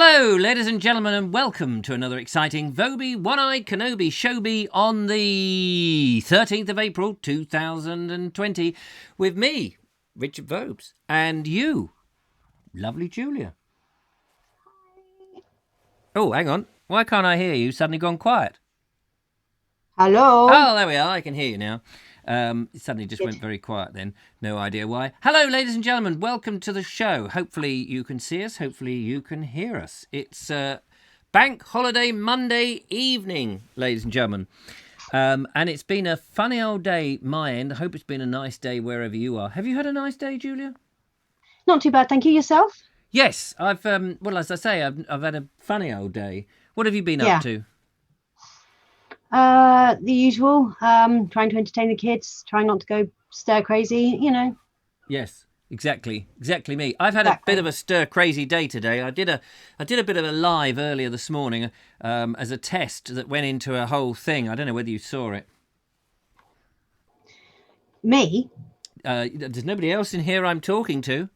Hello, ladies and gentlemen, and welcome to another exciting Vobes One-Eyed Kenobi Showbie on the 13th of April 2020 with me, Richard Vobes, and you, lovely Julia. Oh, hang on. Why can't I hear you? Suddenly gone quiet. Hello. Oh, there we are. I can hear you now. It suddenly just went very quiet then. No idea why. Hello, ladies and gentlemen. Welcome to the show. Hopefully you can see us. Hopefully you can hear us. It's Bank Holiday Monday evening, ladies and gentlemen. And it's been a funny old day, my end. I hope it's been a nice day wherever you are. Have you had a nice day, Julia? Not too bad, thank you. Yourself? Yes, I've, well, as I say, I've had a funny old day. What have you been up to? The usual, trying to entertain the kids, trying not to go stir crazy, you know. Yes, exactly me. I've had a bit of a stir crazy day today. I did a bit of a live earlier this morning as a test that went into a whole thing. I don't know whether you saw it. Me? There's nobody else in here I'm talking to.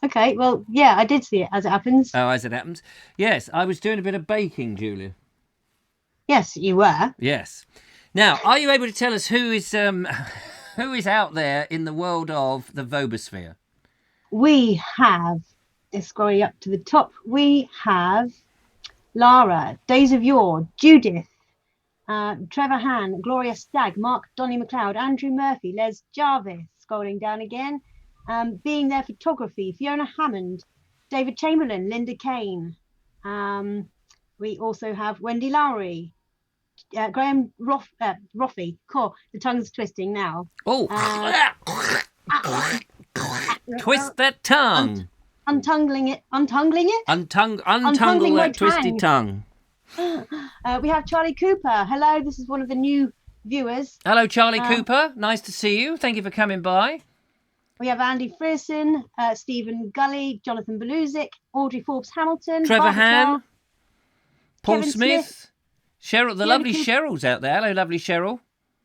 Okay, well, yeah, I did see it, as it happens. Oh, as it happens. Yes, I was doing a bit of baking, Julia. Yes, you were. Yes. Now, are you able to tell us who is out there in the world of the Vobosphere? We have, scrolling up to the top, we have Lara, Days of Yore, Judith, Trevor Han, Gloria Stagg, Mark Donny McLeod, Andrew Murphy, Les Jarvis, scrolling down again, Being There Photography, Fiona Hammond, David Chamberlain, Linda Kane. We also have Wendy Lowry, Graham Roffey. Cool, the tongue's twisting now. Oh, twist that tongue. Untangling it. Untangle that twisty tongue. We have Charlie Cooper. Hello, this is one of the new viewers. Hello, Charlie Cooper. Nice to see you. Thank you for coming by. We have Andy Frierson, Stephen Gully, Jonathan Beluzic, Audrey Forbes Hamilton, Trevor Han, Paul Kevin Smith. Cheryl, the lovely Cheryl's out there. Hello, lovely Cheryl.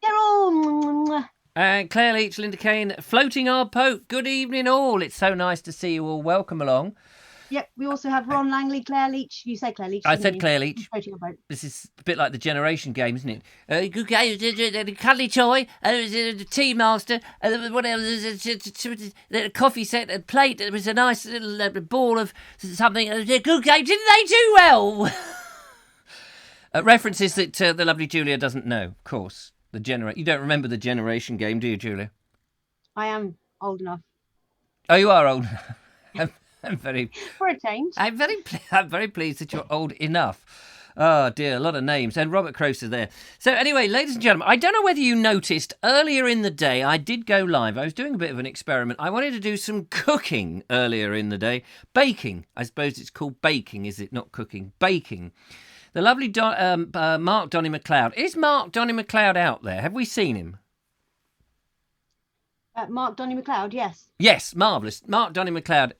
Cheryl. And Claire Leach, Linda Kane, Floating Our Boat. Good evening, all. It's so nice to see you all. Welcome along. Yep, we also have Ron Langley, Claire Leach. You say Claire Leach. I said Claire Leach. Floating Our Boat. This is a bit like the generation game, isn't it? The cuddly toy, the tea master, what else? The coffee set, a plate. It was a nice little ball of something. Good game. Didn't they do well? References that the lovely Julia doesn't know, of course. You don't remember the generation game, do you, Julia? I am old enough. Oh, you are old enough. I'm very... For a change. I'm very pleased that you're old enough. Oh, dear, a lot of names. And Robert Croser's there. So anyway, ladies and gentlemen, I don't know whether you noticed, earlier in the day, I did go live. I was doing a bit of an experiment. I wanted to do some cooking earlier in the day. Baking. I suppose it's called baking, is it? Not cooking. Baking. The lovely Mark Donny McLeod. Is Mark Donny McLeod out there? Have we seen him? Mark Donny McLeod, yes. Yes, marvellous. Mark Donny McLeod,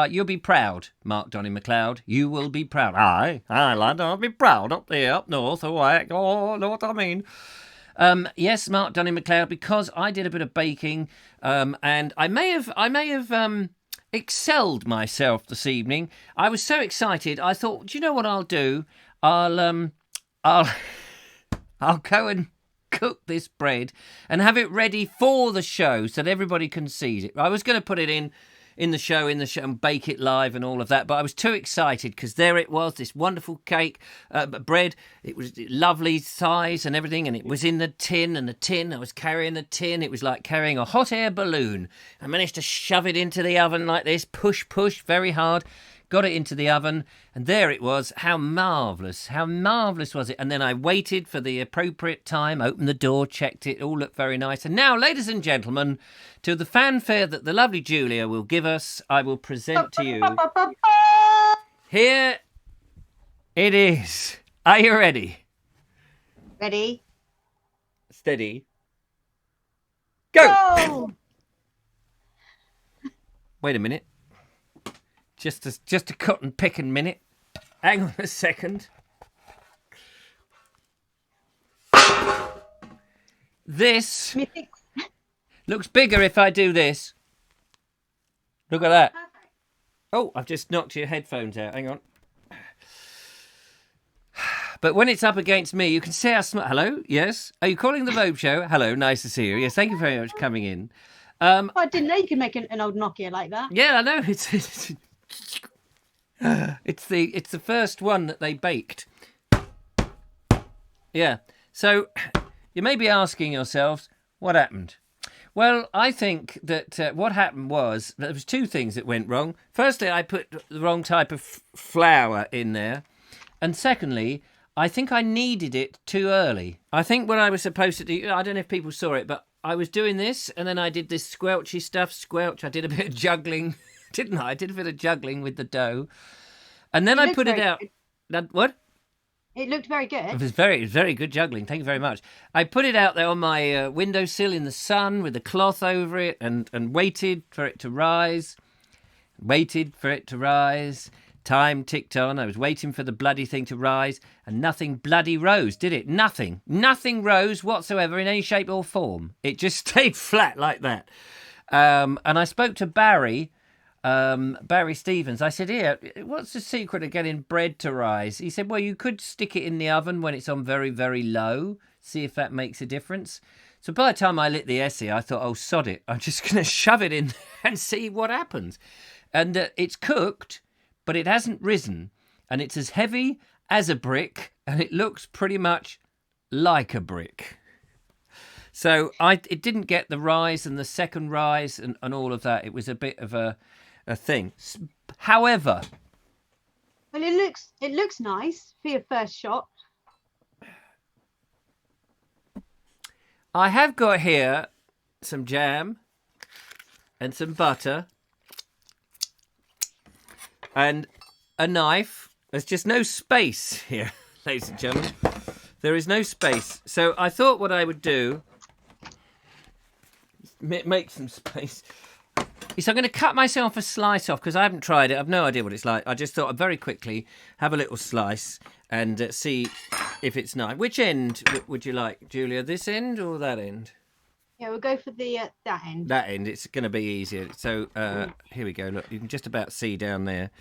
you'll be proud, Mark Donny McLeod. You will be proud. Aye, lad, I'll be proud up there, up north, away. Oh, know what I mean. Yes, Mark Donny McLeod, because I did a bit of baking, and I may have excelled myself this evening. I was so excited, I thought, do you know what I'll do? I'll go and cook this bread and have it ready for the show so that everybody can see it. I was going to put it in the show and bake it live and all of that, but I was too excited because there it was, this wonderful cake, bread. It was lovely size and everything, and it was in the tin, I was carrying the tin. It was like carrying a hot air balloon. I managed to shove it into the oven like this, push very hard. Got it into the oven, and there it was. How marvellous was it? And then I waited for the appropriate time, opened the door, checked it, all looked very nice. And now, ladies and gentlemen, to the fanfare that the lovely Julia will give us, I will present to you. Here it is. Are you ready? Ready? Steady. Go! Wait a minute. Just a cut and picking minute. Hang on a second. This looks bigger if I do this. Look at that. Oh, I've just knocked your headphones out. Hang on. But when it's up against me, you can see how smart. Hello? Yes? Are you calling the Vobe Show? Hello, nice to see you. Yes, thank you very much for coming in. I didn't know you could make an old Nokia like that. Yeah, I know. It's the first one that they baked. Yeah. So you may be asking yourselves, what happened? Well, I think that what happened was there was two things that went wrong. Firstly, I put the wrong type of flour in there. And secondly, I think I kneaded it too early. I think what I was supposed to do, I don't know if people saw it, but I was doing this and then I did this squelchy stuff, squelch. I did a bit of juggling, didn't I? I did a bit of juggling with the dough. And then I put it out. What? It looked very good. It was very good juggling. Thank you very much. I put it out there on my windowsill in the sun with the cloth over it and waited for it to rise. Waited for it to rise. Time ticked on. I was waiting for the bloody thing to rise and nothing bloody rose, did it? Nothing. Nothing rose whatsoever in any shape or form. It just stayed flat like that. And I spoke to Barry Stevens. I said, here, what's the secret of getting bread to rise? He said, well, you could stick it in the oven when it's on very, very low, see if that makes a difference. So by the time I lit the Essie, I thought, oh, sod it. I'm just going to shove it in and see what happens. And it's cooked, but it hasn't risen. And it's as heavy as a brick, and it looks pretty much like a brick. So it didn't get the rise and the second rise and all of that. It was a bit of a thing. However, well, it looks nice for your first shot. I have got here some jam and some butter and a knife. There's just no space here, ladies and gentlemen. There is no space. So I thought what I would do, make some space, is I'm going to cut myself a slice off because I haven't tried it. I've no idea what it's like. I just thought I'd very quickly have a little slice and see if it's nice. Which end would you like, Julia? This end or that end? Yeah, we'll go for the that end. That end. It's going to be easier. So here we go. Look, you can just about see down there.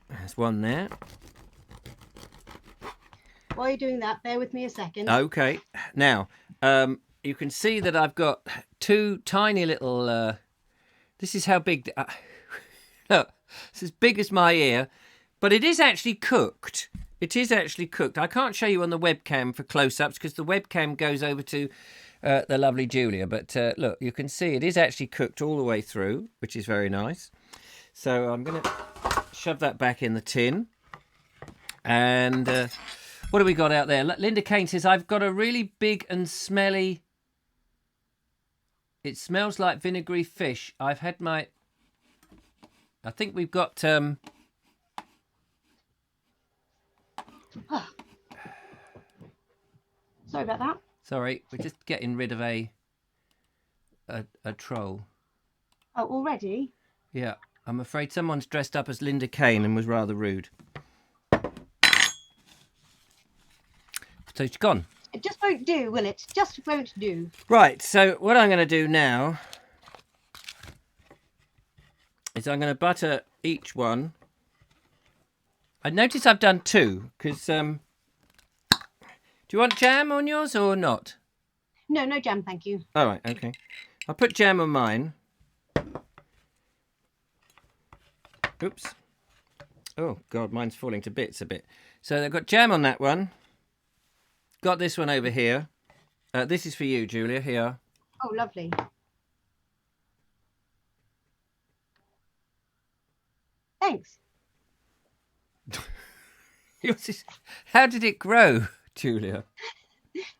There's one there. While you're doing that, bear with me a second. Okay. Now, you can see that I've got two tiny little... this is how big... look, it's as big as my ear. But it is actually cooked. It is actually cooked. I can't show you on the webcam for close-ups because the webcam goes over to the lovely Julia. But look, you can see it is actually cooked all the way through, which is very nice. So I'm going to shove that back in the tin. And what have we got out there? Linda Kane says, I've got a really big and smelly... It smells like vinegary fish. I've had my... I think we've got... Sorry about that. Sorry, we're just getting rid of a troll. Oh, already? Yeah, I'm afraid someone's dressed up as Linda Kane and was rather rude. So it's gone. It just won't do, will it? Just won't do. Right, so what I'm going to do now is I'm going to butter each one. I notice I've done two, because... do you want jam on yours or not? No, no jam, thank you. All right, okay. I'll put jam on mine. Oops. Oh, God, mine's falling to bits a bit. So I've got jam on that one. Got this one over here. This is for you, Julia, here. Oh, lovely. Thanks. How did it grow, Julia?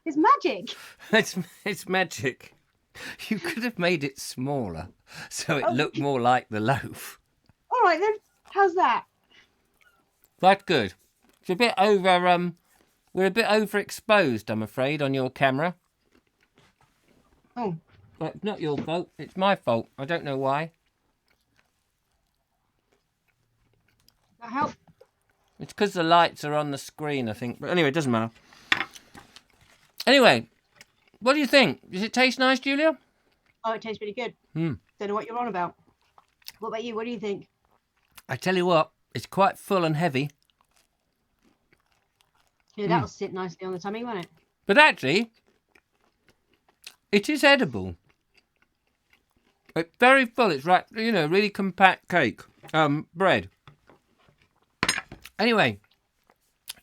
It's magic. It's magic. You could have made it smaller so it looked more like the loaf. All right, then. How's that? That's good. It's a bit over... We're a bit overexposed, I'm afraid, on your camera. Oh. But it's not your fault. It's my fault. I don't know why. That help? It's because the lights are on the screen, I think. But anyway, it doesn't matter. Anyway, what do you think? Does it taste nice, Julia? Oh, it tastes really good. Don't know what you're on about. What about you? What do you think? I tell you what, It's quite full and heavy. Yeah, that'll sit nicely on the tummy, won't it? But actually, it is edible. It's very full. It's right, you know, really compact cake. Bread. Anyway,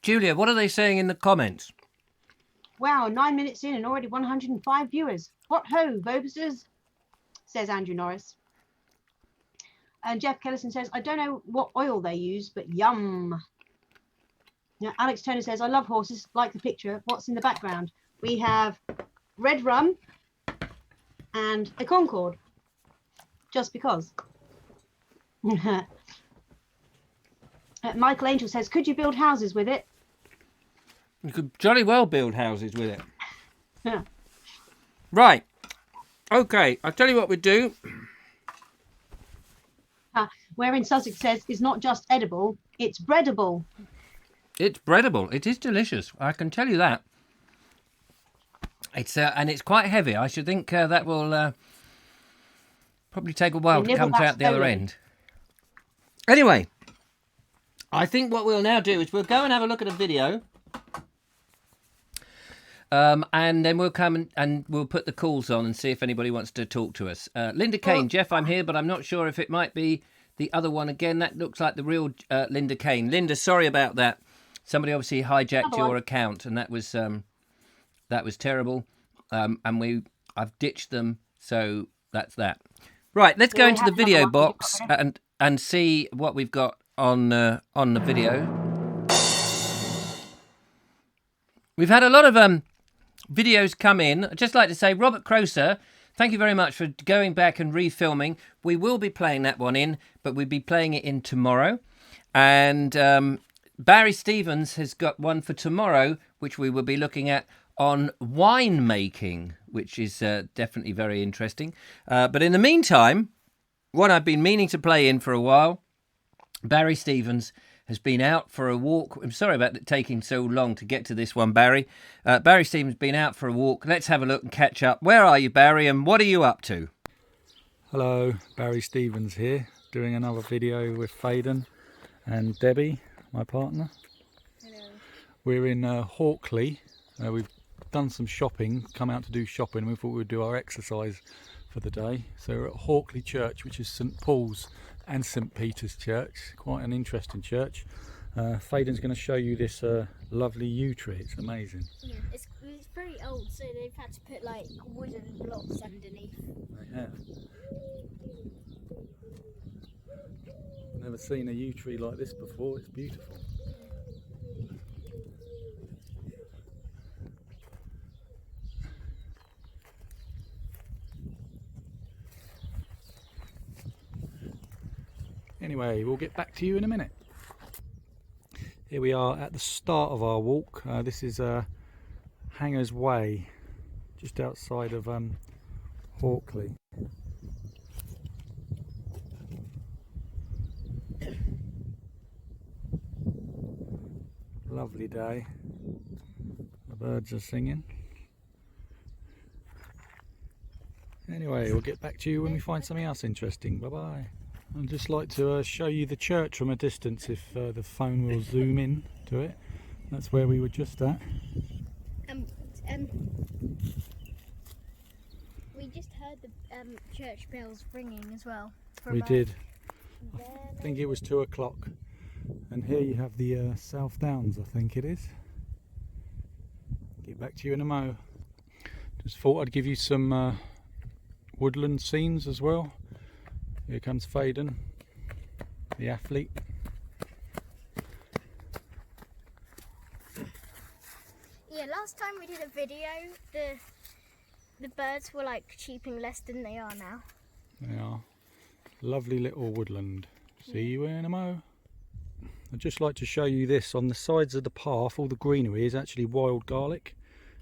Julia, what are they saying in the comments? Wow, 9 minutes in and already 105 viewers. What ho, Vobeses, says Andrew Norris. And Jeff Kellison says, I don't know what oil they use, but yum. Now, Alex Turner says, I love horses, like the picture. What's in the background? We have red rum and a Concorde, just because. Michael Angel says, could you build houses with it? You could jolly well build houses with it. Yeah. Right. Okay, I'll tell you what we do. Where in Sussex says, it's not just edible, it's breadable. It's breadable. It is delicious. I can tell you that. It's and it's quite heavy. I should think that will probably take a while to come out the other end. Anyway, I think what we'll now do is we'll go and have a look at a video. And then we'll come and we'll put the calls on and see if anybody wants to talk to us. Linda Kane, Jeff, I'm here, but I'm not sure if it might be the other one again. That looks like the real Linda Kane. Linda, sorry about that. Somebody obviously hijacked your account, and that was terrible. And I've ditched them, so that's that. Right, let's go into the video box and see what we've got on the video. We've had a lot of videos come in. I'd just like to say, Robert Croser, thank you very much for going back and refilming. We will be playing that one in, but we'll be playing it in tomorrow. And Barry Stevens has got one for tomorrow, which we will be looking at on wine making, which is definitely very interesting. But in the meantime, one I've been meaning to play in for a while, Barry Stevens has been out for a walk. I'm sorry about it taking so long to get to this one, Barry. Barry Stevens has been out for a walk. Let's have a look and catch up. Where are you, Barry, and what are you up to? Hello, Barry Stevens here, doing another video with Faden and Debbie, my partner. Hello. We're in Hawkley. We've done some shopping, come out to do shopping. We thought we'd do our exercise for the day. So we're at Hawkley Church, which is St Paul's and St Peter's Church. Quite an interesting church. Faden's going to show you this lovely yew tree. It's amazing. Yeah, it's very old, so they've had to put like wooden blocks underneath. They have. Never seen a yew tree like this before. It's beautiful. Anyway, we'll get back to you in a minute. Here we are at the start of our walk. This is Hangers Way, just outside of Hawkley. Lovely day. The birds are singing. Anyway, we'll get back to you when we find something else interesting. Bye bye. I'd just like to show you the church from a distance if the phone will zoom in to it. That's where we were just at. We just heard the church bells ringing as well. We did. I think it was 2 o'clock. And here you have the South Downs, I think it is. Get back to you in a mo. Just thought I'd give you some woodland scenes as well. Here comes Faden, the athlete. Yeah, last time we did a video, the birds were like cheeping less than they are now. They are. Lovely little woodland. See you in a mo. I'd just like to show you this. On the sides of the path, all the greenery is actually wild garlic.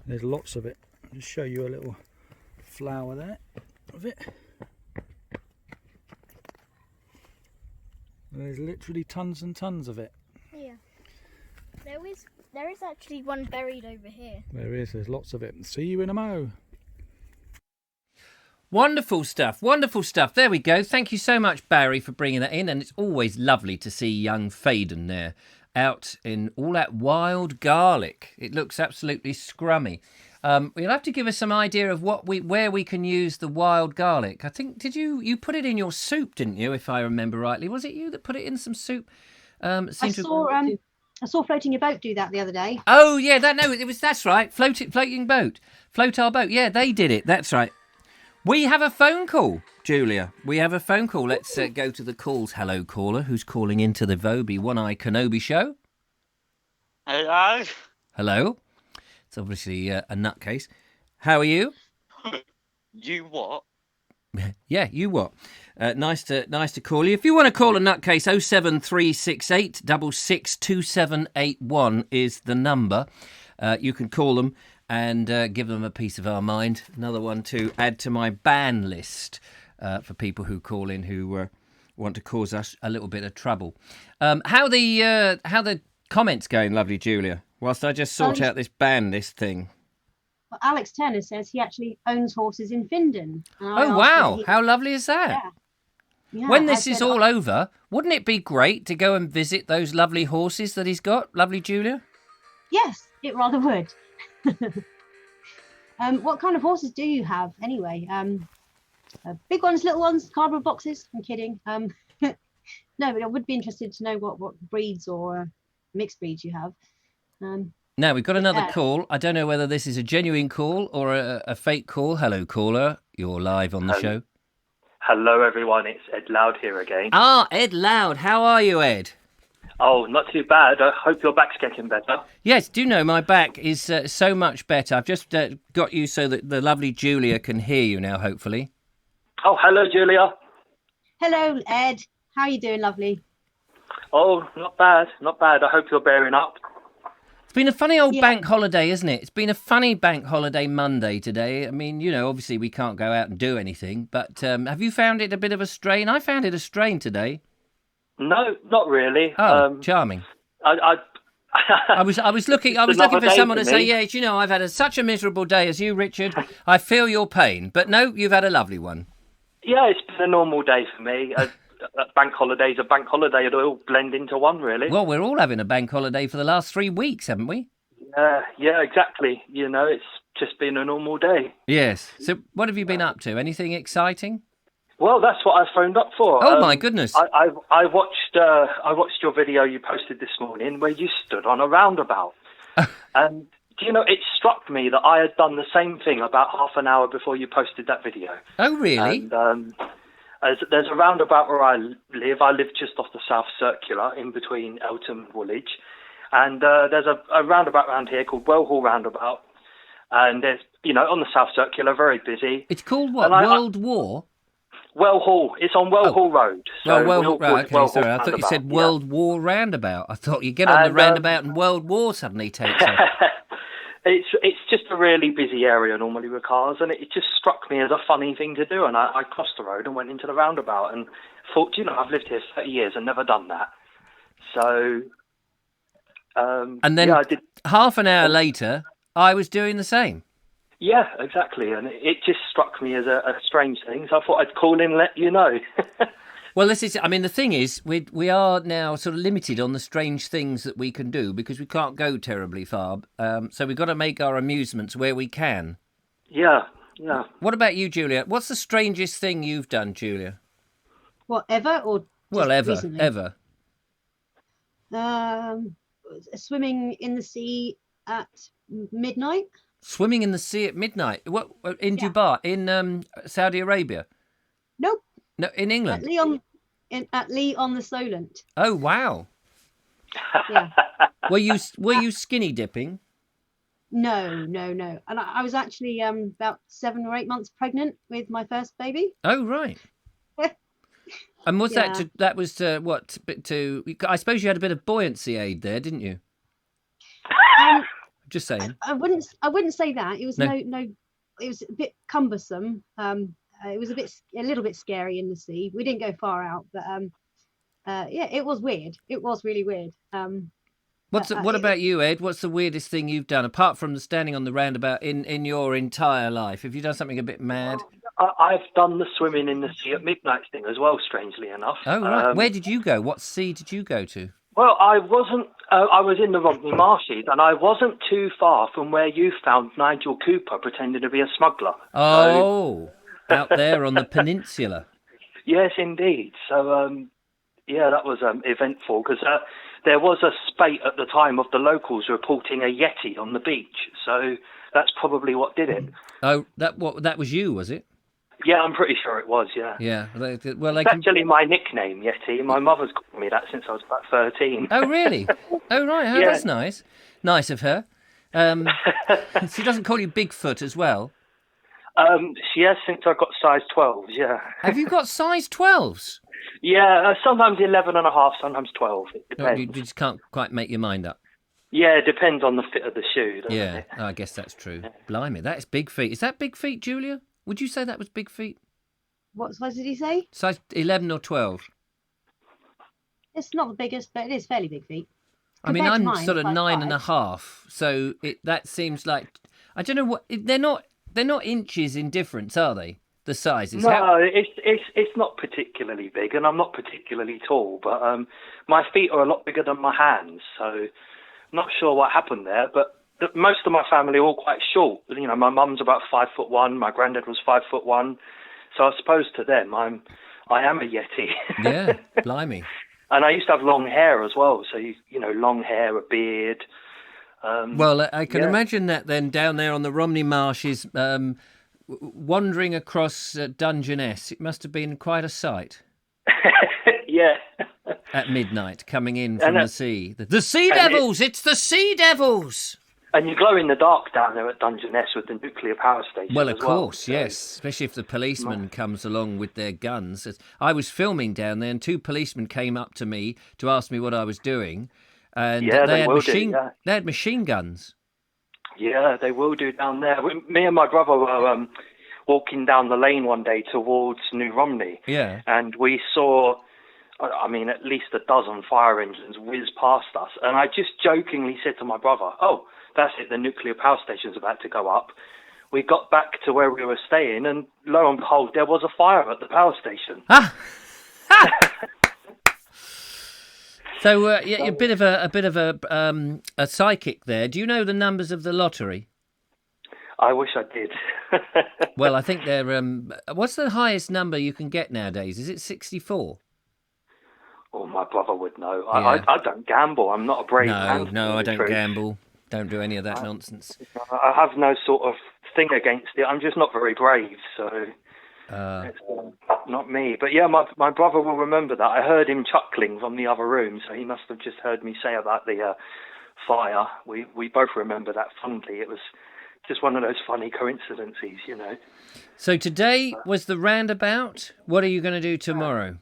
There's lots of it. I'll just show you a little flower there of it. There's literally tons and tons of it. Yeah. There is actually one buried over here. There is, there's lots of it. See you in a mo. Wonderful stuff, wonderful stuff. There we go. Thank you so much, Barry, for bringing that in. And it's always lovely to see young Faden there out in all that wild garlic. It looks absolutely scrummy. You'll have to give us some idea of where we can use the wild garlic. I think, you put it in your soup, didn't you, if I remember rightly? Was it you that put it in some soup? I saw Floating Your Boat do that the other day. Oh, yeah, that's right. Floating boat. Float our boat. Yeah, they did it. That's right. We have a phone call, Julia. We have a phone call. Let's go to the calls. Hello, caller. Who's calling into the Vobes One Eye Kenobi show? Hello? Hello. It's obviously a nutcase. How are you? You what? Yeah, you what? Nice to call you. If you want to call a nutcase, 07368 662781 is the number. You can call them and give them a piece of our mind. Another one to add to my ban list for people who call in who want to cause us a little bit of trouble. How the comments going, lovely Julia? Whilst I just sort out this ban list thing. Well, Alex Turner says he actually owns horses in Findon. Oh, wow. How lovely is that? Yeah. Yeah, when this is all over, wouldn't it be great to go and visit those lovely horses that he's got, lovely Julia? Yes, it rather would. What kind of horses do you have anyway? Big ones, little ones, cardboard boxes? I'm kidding. No, but I would be interested to know what breeds or mixed breeds you have. Now, we've got another call. I don't know whether this is a genuine call or a fake call. Hello, caller. You're live on the show. Hello, everyone. It's Ed Loud here again. Ah, Ed Loud. How are you, Ed? Oh, not too bad. I hope your back's getting better. Yes, do you know my back is so much better. I've just got you so that the lovely Julia can hear you now, hopefully. Oh, hello, Julia. Hello, Ed. How are you doing, lovely? Oh, not bad. Not bad. I hope you're bearing up. It's been a funny old bank holiday, isn't it? It's been a funny bank holiday Monday today. I mean, obviously we can't go out and do anything, but have you found it a bit of a strain? I found it a strain today. No, not really. Oh, charming. I was looking for someone to say, yeah, I've had such a miserable day as you, Richard. I feel your pain. But no, you've had a lovely one. Yeah, it's been a normal day for me. Bank holiday's a bank holiday. They all blend into one, really. Well, we're all having a bank holiday for the last 3 weeks, haven't we? Yeah, exactly. It's just been a normal day. Yes. So what have you been up to? Anything exciting? Well, that's what I phoned up for. Oh, my goodness. I watched your video you posted this morning where you stood on a roundabout. And, it struck me that I had done the same thing about half an hour before you posted that video. Oh, really? And there's a roundabout where I live. I live just off the South Circular in between Eltham and Woolwich. And there's a roundabout around here called Wellhall Roundabout. And there's, on the South Circular, very busy. It's called what? World War? Wellhall. It's on Wellhall Road. So Wellhall Road. Okay, Wellhall sorry. I thought you said World War Roundabout. I thought you get on the roundabout and World War suddenly takes off. It's just a really busy area normally with cars, and it just struck me as a funny thing to do. And I crossed the road and went into the roundabout and thought, I've lived here 30 years and never done that. So, and then I did. Half an hour later, I was doing the same. Yeah, exactly. And it just struck me as a strange thing. So I thought I'd call in and let you know. Well, the thing is, we are now sort of limited on the strange things that we can do because we can't go terribly far. So we've got to make our amusements where we can. Yeah. What about you, Julia? What's the strangest thing you've done, Julia? What, ever or recently? Ever. Swimming in the sea at midnight. Swimming in the sea at midnight? What, in Dubai? In Saudi Arabia? Nope. No, in England? At Lee on the Solent. Oh, wow. Yeah. Were you skinny dipping? No. And I was actually about 7 or 8 months pregnant with my first baby. Oh, right. And was that what? I suppose you had a bit of buoyancy aid there, didn't you? Just saying. I wouldn't say that. It was no. It was a bit cumbersome. It was a little bit scary in the sea. We didn't go far out, but it was weird. It was really weird. What about you, Ed? What's the weirdest thing you've done apart from standing on the roundabout in your entire life? Have you done something a bit mad? I've done the swimming in the sea at midnight thing as well, strangely enough. Oh, right. Where did you go? What sea did you go to? Well, I wasn't. I was in the Romney Marshes, and I wasn't too far from where you found Nigel Cooper pretending to be a smuggler. Oh, out there on the peninsula. Yes, indeed. So, yeah, that was eventful because there was a spate at the time of the locals reporting a Yeti on the beach. So that's probably what did it. Oh, that was you, was it? Yeah, I'm pretty sure it was, yeah. Yeah. It's actually my nickname, Yeti. My mother's called me that since I was about 13. Oh, really? Oh, right. Oh, Yeah. That's nice. Nice of her. She doesn't call you Bigfoot as well. She has since I got size 12s, yeah. Have you got size 12s? Yeah, sometimes 11 and a half, sometimes 12. It No, depends. you just can't quite make your mind up. Yeah, it depends on the fit of the shoe, doesn't Yeah, it? I guess that's true. Blimey, that's big feet. Is that big feet, Julia? Would you say that was big feet? What size did he say? Size 11 or 12? It's not the biggest, but it is fairly big feet. I mean, Compared to I'm mine, sort of size 9.5, so that seems like, I don't know what, they're not inches in difference, are they? The sizes. No, it's not particularly big, and I'm not particularly tall, but my feet are a lot bigger than my hands, so I'm not sure what happened there, but most of my family are all quite short. You know, my mum's about 5'1", my granddad was 5'1", so I suppose to them I am a Yeti. Yeah, blimey. And I used to have long hair as well, so you know, long hair, a beard. Well, I can imagine that then down there on the Romney Marshes, wandering across Dungeness. It must have been quite a sight. Yeah. At midnight, coming in from the sea. The Sea Devils! It's the Sea Devils! And you glow in the dark down there at Dungeness with the nuclear power station. Well, of course, so. yes. Especially if the policeman comes along with their guns. I was filming down there and 2 policemen came up to me to ask me what I was doing. And they had machine guns. Yeah, they will do down there. Me and my brother were walking down the lane one day towards New Romney. Yeah. And we saw, I mean, at least a dozen fire engines whiz past us. And I just jokingly said to my brother, oh, that's it, the nuclear power station's about to go up. We got back to where we were staying, and lo and behold, there was a fire at the power station. So, yeah, a bit of a psychic there. Do you know the numbers of the lottery? I wish I did. Well, I think they're. What's the highest number you can get nowadays? Is it 64? Oh, my brother would know. Yeah. I don't gamble. I'm not a brave man. No, I don't gamble. Don't do any of that nonsense. I have no sort of thing against it. I'm just not very brave, so it's not me. But yeah, my brother will remember that. I heard him chuckling from the other room, so he must have just heard me say about the fire. We both remember that fondly. It was just one of those funny coincidences, you know. So today was the roundabout. What are you going to do tomorrow?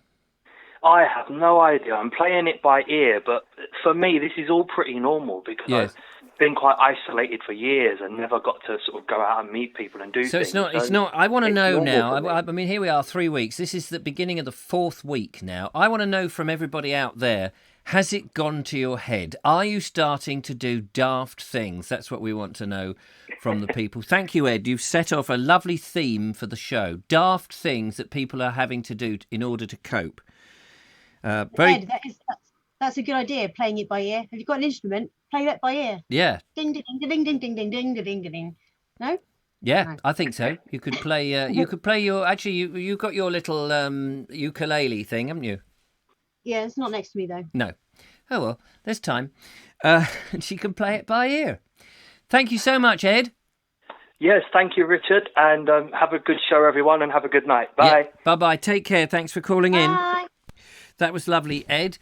I have no idea. I'm playing it by ear, but for me, this is all pretty normal because I've been quite isolated for years and never got to sort of go out and meet people and do things. So it's not. I want to know now. I mean, here we are, 3 weeks. This is the beginning of the 4th week now. I want to know from everybody out there, has it gone to your head? Are you starting to do daft things? That's what we want to know from the people. Thank you, Ed. You've set off a lovely theme for the show. Daft things that people are having to do in order to cope. Ed, that's a good idea, playing it by ear. Have you got an instrument? Play that by ear. Yeah. Ding, ding, ding, ding, ding, ding, ding, ding, ding, ding. No? Yeah, No. I think so. You could play. You could play your. Actually, you got your little ukulele thing, haven't you? Yeah, it's not next to me though. No. Oh well, there's time. She can play it by ear. Thank you so much, Ed. Yes, thank you, Richard, and have a good show, everyone, and have a good night. Bye. Yeah, bye-bye. Take care. Thanks for calling in. Bye. That was lovely, Ed,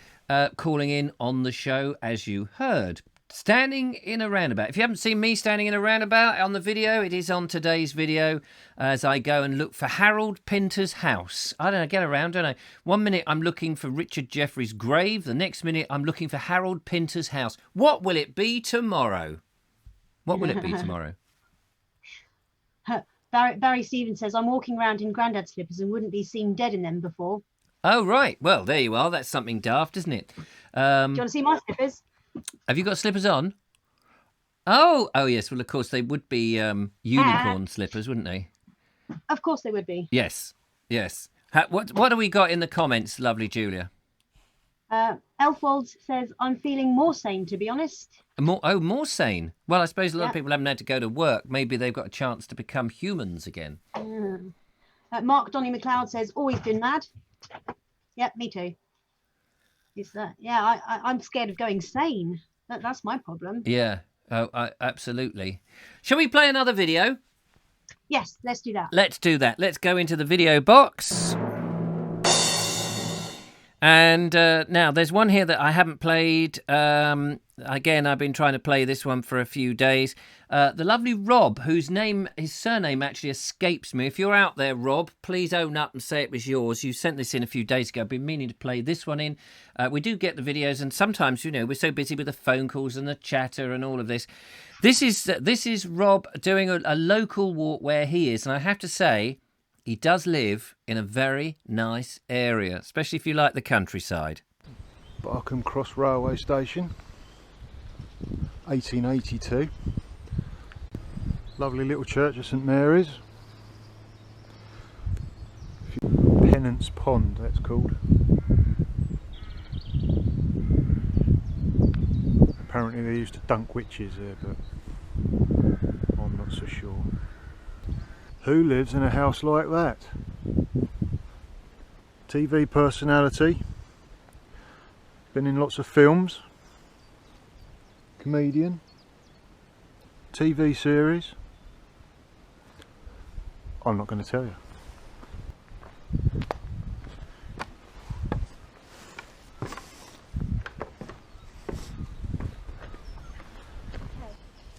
calling in on the show, as you heard. Standing in a roundabout. If you haven't seen me standing in a roundabout on the video, it is on today's video as I go and look for Harold Pinter's house. I don't know, get around, don't I? 1 minute I'm looking for Richard Jefferies' grave. The next minute I'm looking for Harold Pinter's house. What will it be tomorrow? What will it be tomorrow? Barry Stevens says, I'm walking around in granddad slippers and wouldn't be seen dead in them before. Oh, right. Well, there you are. That's something daft, isn't it? Do you want to see my slippers? Have you got slippers on? Oh, yes. Well, of course, they would be unicorn slippers, wouldn't they? Of course they would be. Yes, yes. What do we got in the comments, lovely Julia? Elfwold says, I'm feeling more sane, to be honest. More sane. Well, I suppose a lot of Yep. people haven't had to go to work. Maybe they've got a chance to become humans again. Mark Donny McLeod says, always been mad. Yep, me too. It's I'm scared of going sane. That's my problem. Yeah, absolutely. Shall we play another video? Yes, let's do that. Let's do that. Let's go into the video box. And now there's one here that I haven't played. Again, I've been trying to play this one for a few days. The lovely Rob, his surname actually escapes me. If you're out there, Rob, please own up and say it was yours. You sent this in a few days ago. I've been meaning to play this one in. We do get the videos, and sometimes, we're so busy with the phone calls and the chatter and all of this. This is Rob doing a local walk where he is, and I have to say, he does live in a very nice area, especially if you like the countryside. Barkham Cross Railway Station, 1882. Lovely little church of St Mary's. Pennant's Pond, that's called. Apparently they used to dunk witches there, but I'm not so sure. Who lives in a house like that? TV personality, been in lots of films, comedian, TV series. I'm not going to tell you.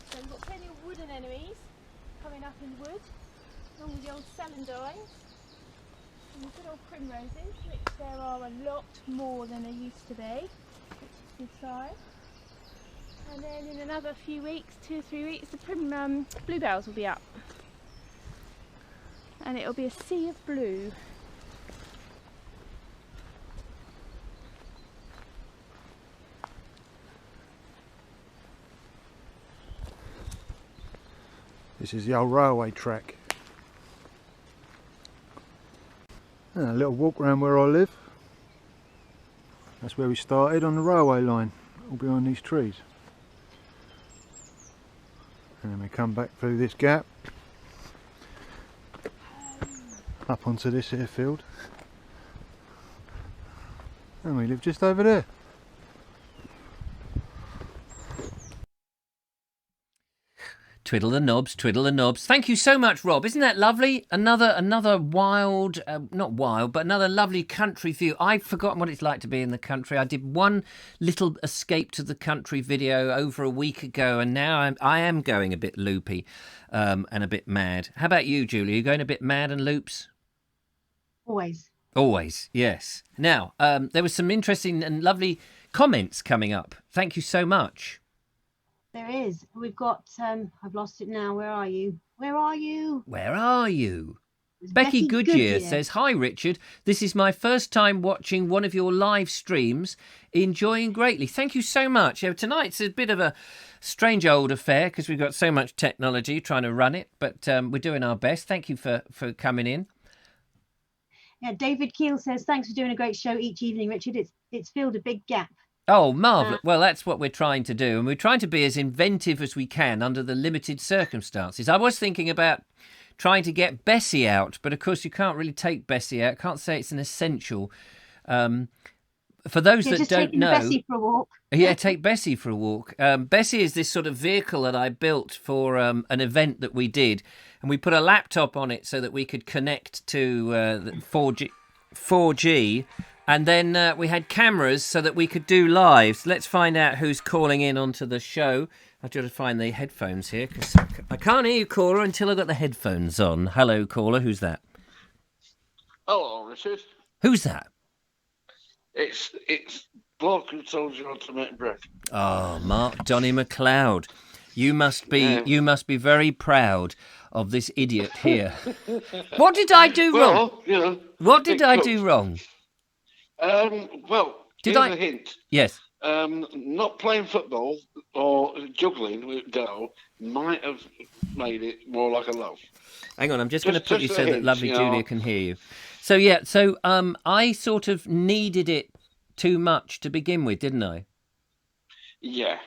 So we've got plenty of wooden enemies coming up in wood, along with the old celandines and the good old primroses, which there are a lot more than there used to be, which is a good sign. And then in another few weeks, 2 or 3 weeks, the bluebells will be up. And it'll be a sea of blue. This is the old railway track. And a little walk around where I live. That's where we started, on the railway line, all behind these trees. And then we come back through this gap, up onto this here field. And we live just over there. Twiddle the knobs, twiddle the knobs. Thank you so much, Rob. Isn't that lovely? Another wild, not wild, but another lovely country view. I've forgotten what it's like to be in the country. I did one little escape to the country video over a week ago, and now I am going a bit loopy and a bit mad. How about you, Julie? Are you going a bit mad and loops? Always. Always, yes. Now, there was some interesting and lovely comments coming up. Thank you so much. There is. We've got, I've lost it now. Where are you? Where are you? Where are you? It's Becky Goodyear says, "Hi Richard, this is my first time watching one of your live streams. Enjoying greatly." Thank you so much. Tonight's a bit of a strange old affair because we've got so much technology trying to run it, but we're doing our best. Thank you for coming in. Yeah, David Keel says, thanks for doing a great show each evening, Richard. It's filled a big gap. Oh, marvellous. Well, that's what we're trying to do. And we're trying to be as inventive as we can under the limited circumstances. I was thinking about trying to get Bessie out, but of course you can't really take Bessie out. Can't say it's an essential. For those that don't know... Bessie for a walk. Yeah, take Bessie for a walk. Bessie is this sort of vehicle that I built for an event that we did. And we put a laptop on it so that we could connect to 4G. And then we had cameras so that we could do lives. Let's find out who's calling in onto the show. I've got to find the headphones here because I can't hear you, caller, until I've got the headphones on. Hello, caller. Who's that? Hello, Richard. Who's that? It's bloke who told you how to make bread. Oh, Mark Donny McLeod. You must be very proud of this idiot here. What did I do wrong? What did I do wrong? Here's a hint. Yes. Not playing football or juggling with dough might have made it more like a loaf. Hang on, I'm just going to put you Just so a that hint, lovely you Julia know. can hear you. So yeah, I sort of kneaded it too much to begin with, didn't I? Yeah.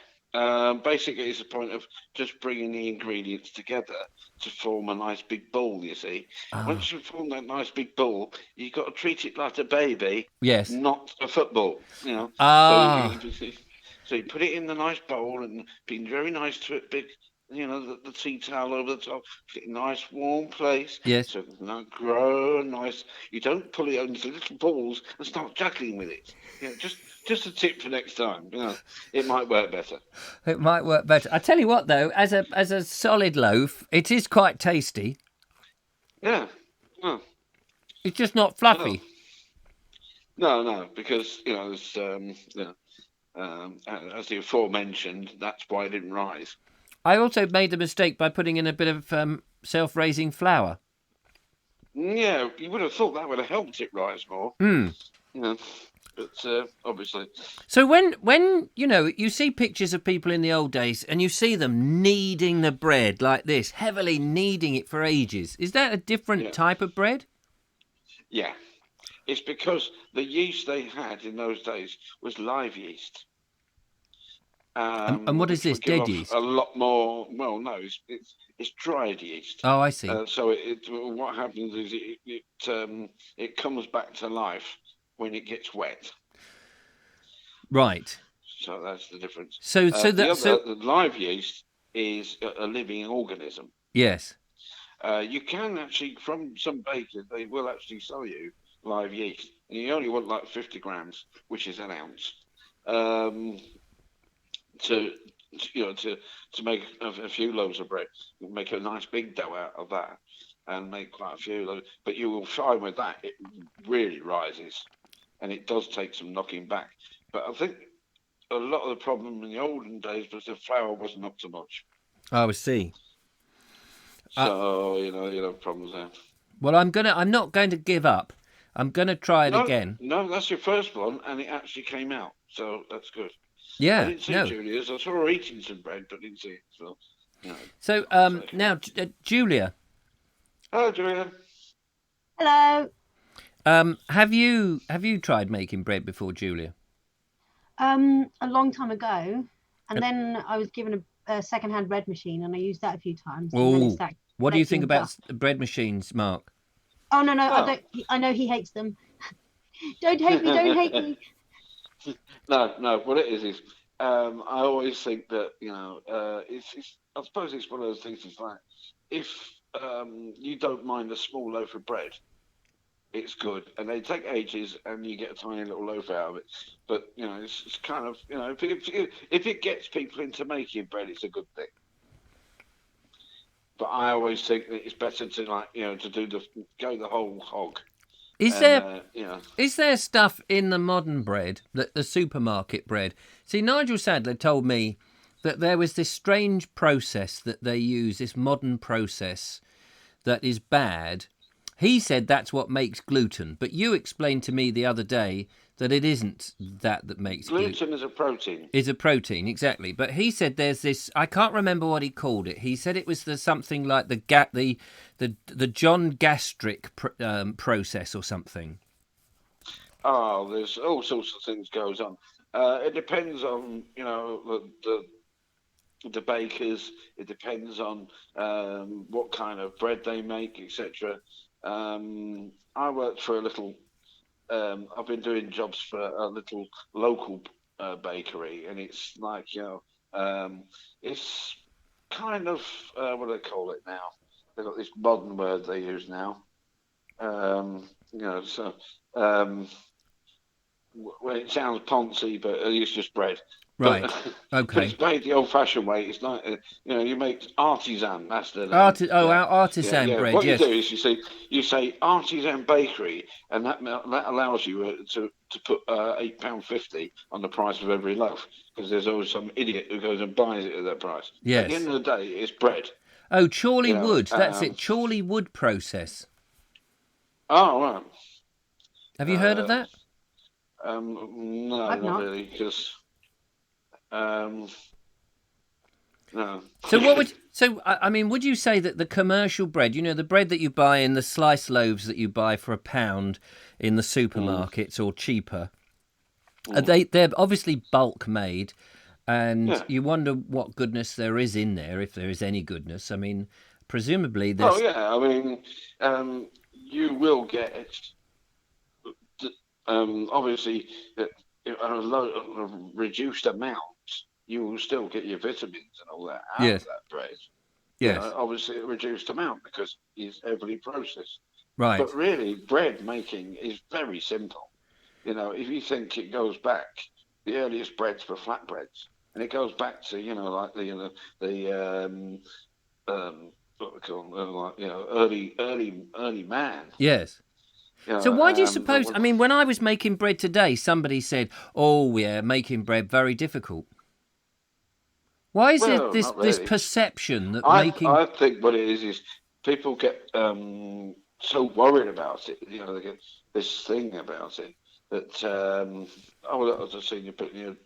Basically, it's a point of just bringing the ingredients together to form a nice big ball, you see. Once you form that nice big ball, you've got to treat it like a baby, Yes. not a football, you know. Ah. So you put it in the nice bowl and be very nice to it, big, you know, the tea towel over the top, put it in a nice warm place, Yes. so it can grow nice. You don't pull it into little balls and start juggling with it. You know, just a tip for next time. You know, it might work better. It might work better. I tell you what, though, as a solid loaf, it is quite tasty. Yeah. Oh, It's just not well, fluffy. no, because you know, as the aforementioned, that's why it didn't rise. I also made the mistake by putting in a bit of self-raising flour. Yeah, you would have thought that would have helped it rise more. Hmm. You know, but obviously, So when you know you see pictures of people in the old days and you see them kneading the bread like this, heavily kneading it for ages, is that a different Yeah. type of bread? yeah, it's because the yeast they had in those days was live yeast. And what is Which this, would give dead off yeast? a lot more. Well, no, it's dried yeast. Oh, I see. So what happens is it comes back to life when it gets wet. Right. So that's the difference. So The live yeast is a living organism. yes. You can actually, from some bakers, they will actually sell you live yeast. And you only want like 50 grams, which is an ounce, to to make a few loaves of bread. Make a nice big dough out of that, and make quite a few loaves. But you will find with that it really rises, and it does take some knocking back. But I think a lot of the problem in the olden days was the flour wasn't up to much. I see. So you know problems there. Well, I'm not going to give up. I'm going to try it again. No, that's your first one, and it actually came out, so that's good. I Yeah. didn't see No. Julia's. I saw her eating some bread, but didn't see it. So, you know. So okay. now Julia, Hello, Julia. Hello. have you tried making bread before, Julia? A long time ago, and then I was given a second-hand bread machine, and I used that a few times. And then it Oh, started what do you think collecting about dust. bread machines, Mark? Oh no, I Oh. don't. I know he hates them. Don't hate me. Don't hate me. No. What it is I always think that it's. I suppose it's one of those things. It's like if you don't mind a small loaf of bread, it's good, and they take ages, and you get a tiny little loaf out of it. But it's kind of if it gets people into making bread, it's a good thing. But I always think that it's better to to go the whole hog. Is there stuff in the modern bread, the supermarket bread? See, Nigel Sadler told me that there was this strange process that they use, this modern process that is bad. He said that's what makes gluten, but you explained to me the other day that it isn't that makes gluten. Gluten is a protein. Is a protein, exactly. But he said there's this. I can't remember what he called it. He said it was something like the John Gastric process or something. Oh, there's all sorts of things goes on. It depends on the bakers. It depends on what kind of bread they make, etc. I worked for a little. I've been doing jobs for a little local bakery, and it's like it's kind of what do they call it now? They've got this modern word they use now. Well, it sounds poncy, but it's just bread. Right. But Okay. it's made the old-fashioned way. It's like you make artisan. That's the name. Our artisan bread. What yes. you do is you say artisan bakery, and that allows you to put £8.50 on the price of every loaf, because there's always some idiot who goes and buys it at that price. Yes. At the end of the day, it's bread. Oh, Chorley Wood. That's it. Chorley Wood process. Oh, right. Have you heard of that? No, I've not not. really, because No. So I mean, would you say that the commercial bread, the bread that you buy in the sliced loaves that you buy for £1 in the supermarkets or cheaper, they're obviously bulk made, and you wonder what goodness there is in there, if there is any goodness. I mean, presumably there's... Oh yeah, I mean, you will get obviously a reduced amount. You will still get your vitamins and all that out of that bread. Yes. Obviously a reduced amount because it's heavily processed. Right. But really, bread making is very simple. If you think it goes back, the earliest breads were flatbreads, and it goes back to like the what we call early man. Yes. So why do you suppose? I mean, when I was making bread today, somebody said, "Oh, yeah, making bread very difficult." Why is there this perception that making? I think what it is people get so worried about it. They get this thing about it that I've just seen you putting your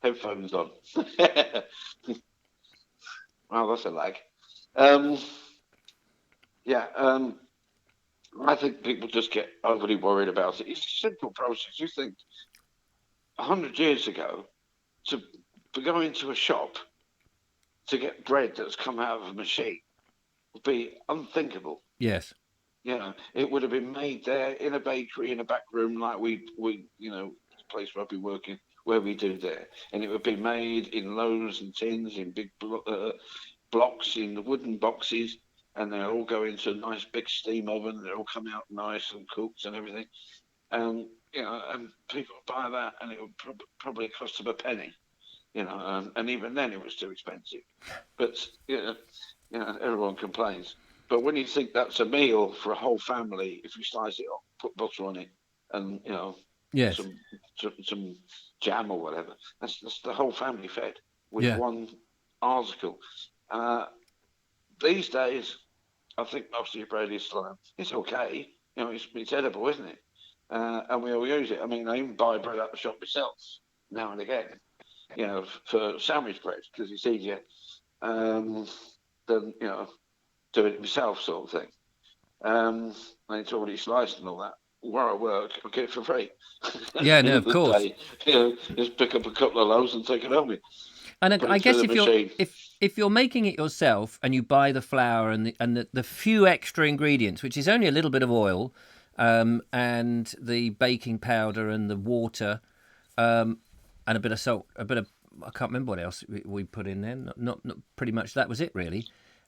headphones on. Well, that's a lag. I think people just get overly worried about it. It's a simple process. You think 100 years ago, to go into a shop to get bread that's come out of a machine would be unthinkable. Yes. It would have been made there in a bakery in a back room like we the place where I'd be working, where we do there. And it would be made in loaves and tins, in big blocks, in the wooden boxes, and they all go into a nice big steam oven. They all come out nice and cooked and everything. And people would buy that, and it would probably cost them a penny. And even then it was too expensive. But everyone complains. But when you think that's a meal for a whole family, if you slice it up, put butter on it, and yes, some jam or whatever, that's the whole family fed with one article. These days, I think most of your bread is it's okay. It's edible, isn't it? And we all use it. I mean, I even buy bread at the shop myself now and again. For sandwich bread, because it's easier than doing it myself, sort of thing. And it's already sliced and all that. Where I work, I get it for free. Yeah, no, of course. Day, just pick up a couple of loaves and take it home. And I guess if you're making it yourself and you buy the flour and the few extra ingredients, which is only a little bit of oil, and the baking powder and the water, and a bit of salt, I can't remember what else we put in there. Not pretty much that was it, really.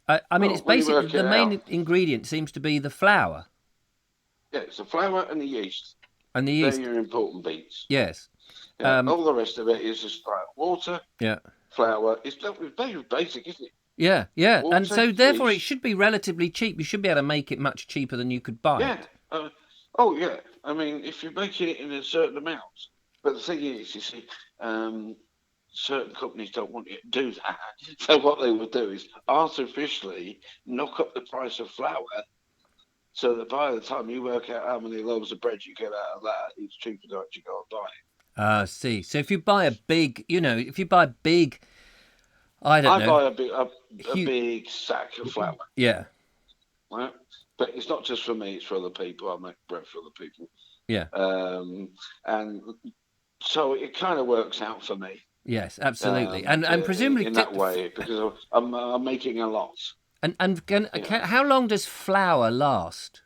I mean, it's basically the main ingredient seems to be the flour. Yeah, it's the flour and the yeast. And the yeast. They're your important beats. Yes. All the rest of it is just like water. Yeah. Flour. It's very basic, isn't it? Yeah, yeah. Water, and so therefore yeast. it should be relatively cheap. You should be able to make it much cheaper than you could buy it. Oh, yeah. I mean, if you're making it in a certain amount. But the thing is, you see, certain companies don't want you to do that. So what they would do is artificially knock up the price of flour so that by the time you work out how many loaves of bread you get out of that, it's cheaper to actually go and buy it. See. So if you buy a big, I buy a big sack of flour. Yeah. Right? But it's not just for me, it's for other people. I make bread for other people. Yeah. And so it kind of works out for me. Yes, absolutely. And presumably in that way, because I'm making a lot. How long does flour last?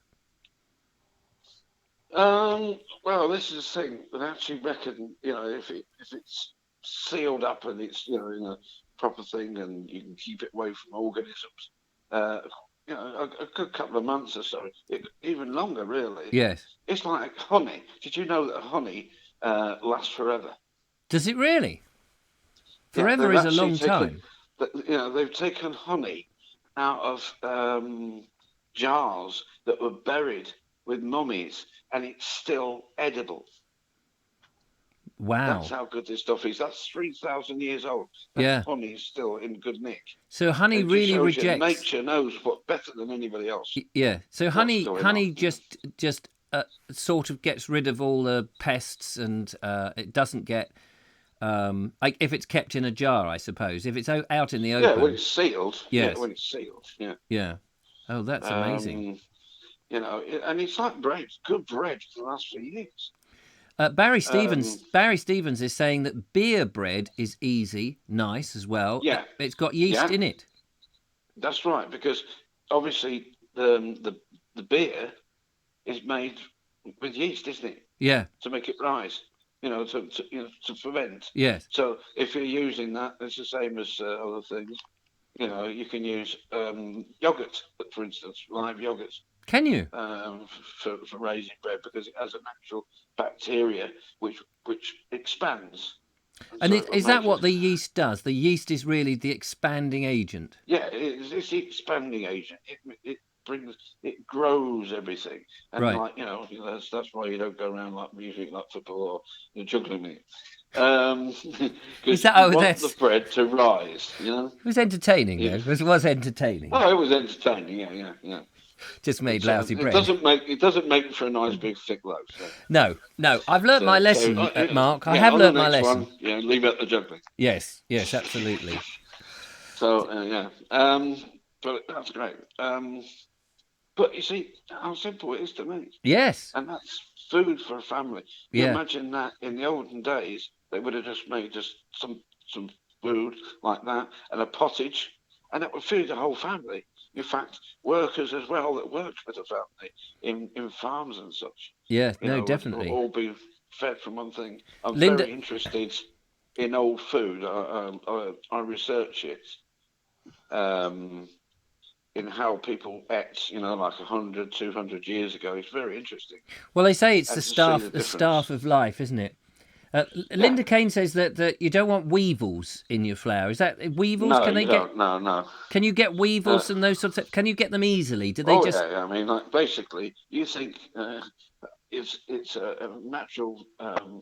Well, this is the thing. They actually reckon, if it's sealed up and it's in a proper thing and you can keep it away from organisms, a good couple of months or so, even longer, really. Yes. It's like honey. Did you know that honey lasts forever? Does it really? Forever is a long time. They've taken honey out of jars that were buried with mummies, and it's still edible. Wow. That's how good this stuff is. That's 3,000 years old. Honey is still in good nick. So honey really rejects... Nature knows what better than anybody else. Yeah. So honey just sort of gets rid of all the pests, and it doesn't get Like if it's kept in a jar, I suppose. If it's out in the Yeah, open. when it's sealed. Yes. Yeah, when it's sealed. Yeah. Yeah. Oh, that's amazing. You know, and it's like bread, good bread for the last few years. Barry Stevens is saying that beer bread is easy, nice as well. Yeah. It's got yeast in it. That's right, because obviously the beer is made with yeast, isn't it? Yeah. To make it rise, to ferment. Yes. So if you're using that, it's the same as other things. You can use yogurt, for instance, live yogurt. Can you? For raising bread, because it has a natural bacteria which expands. And so is that what the yeast does? The yeast is really the expanding agent. Yeah, it's the expanding agent. It grows everything, and right. that's why you don't go around like music like football or juggling it. Is that you want the bread to rise? It was entertaining, though. It was entertaining. Oh, it was entertaining. Yeah. Just made lousy bread. It doesn't make for a nice big thick loaf. So. No. I've learnt my lesson, Mark. I have learnt my lesson. One, leave out the juggling. Yes, absolutely. So but that's great. But you see how simple it is to make. Yes. And that's food for a family. You imagine that in the olden days, they would have just made some food like that and a pottage, and that would feed the whole family. In fact, workers as well that worked for the family in farms and such. Yeah, definitely. Would all be fed from one thing. I'm very interested in old food. I research it. In how people ate, like 100, 200 years ago. It's very interesting. Well, they say it's the staff of life, isn't it? Linda Kane says that you don't want weevils in your flour. Is that weevils? No, no. Can you get weevils and those sorts of? Can you get them easily? Do they yeah. I mean, basically, you think it's a natural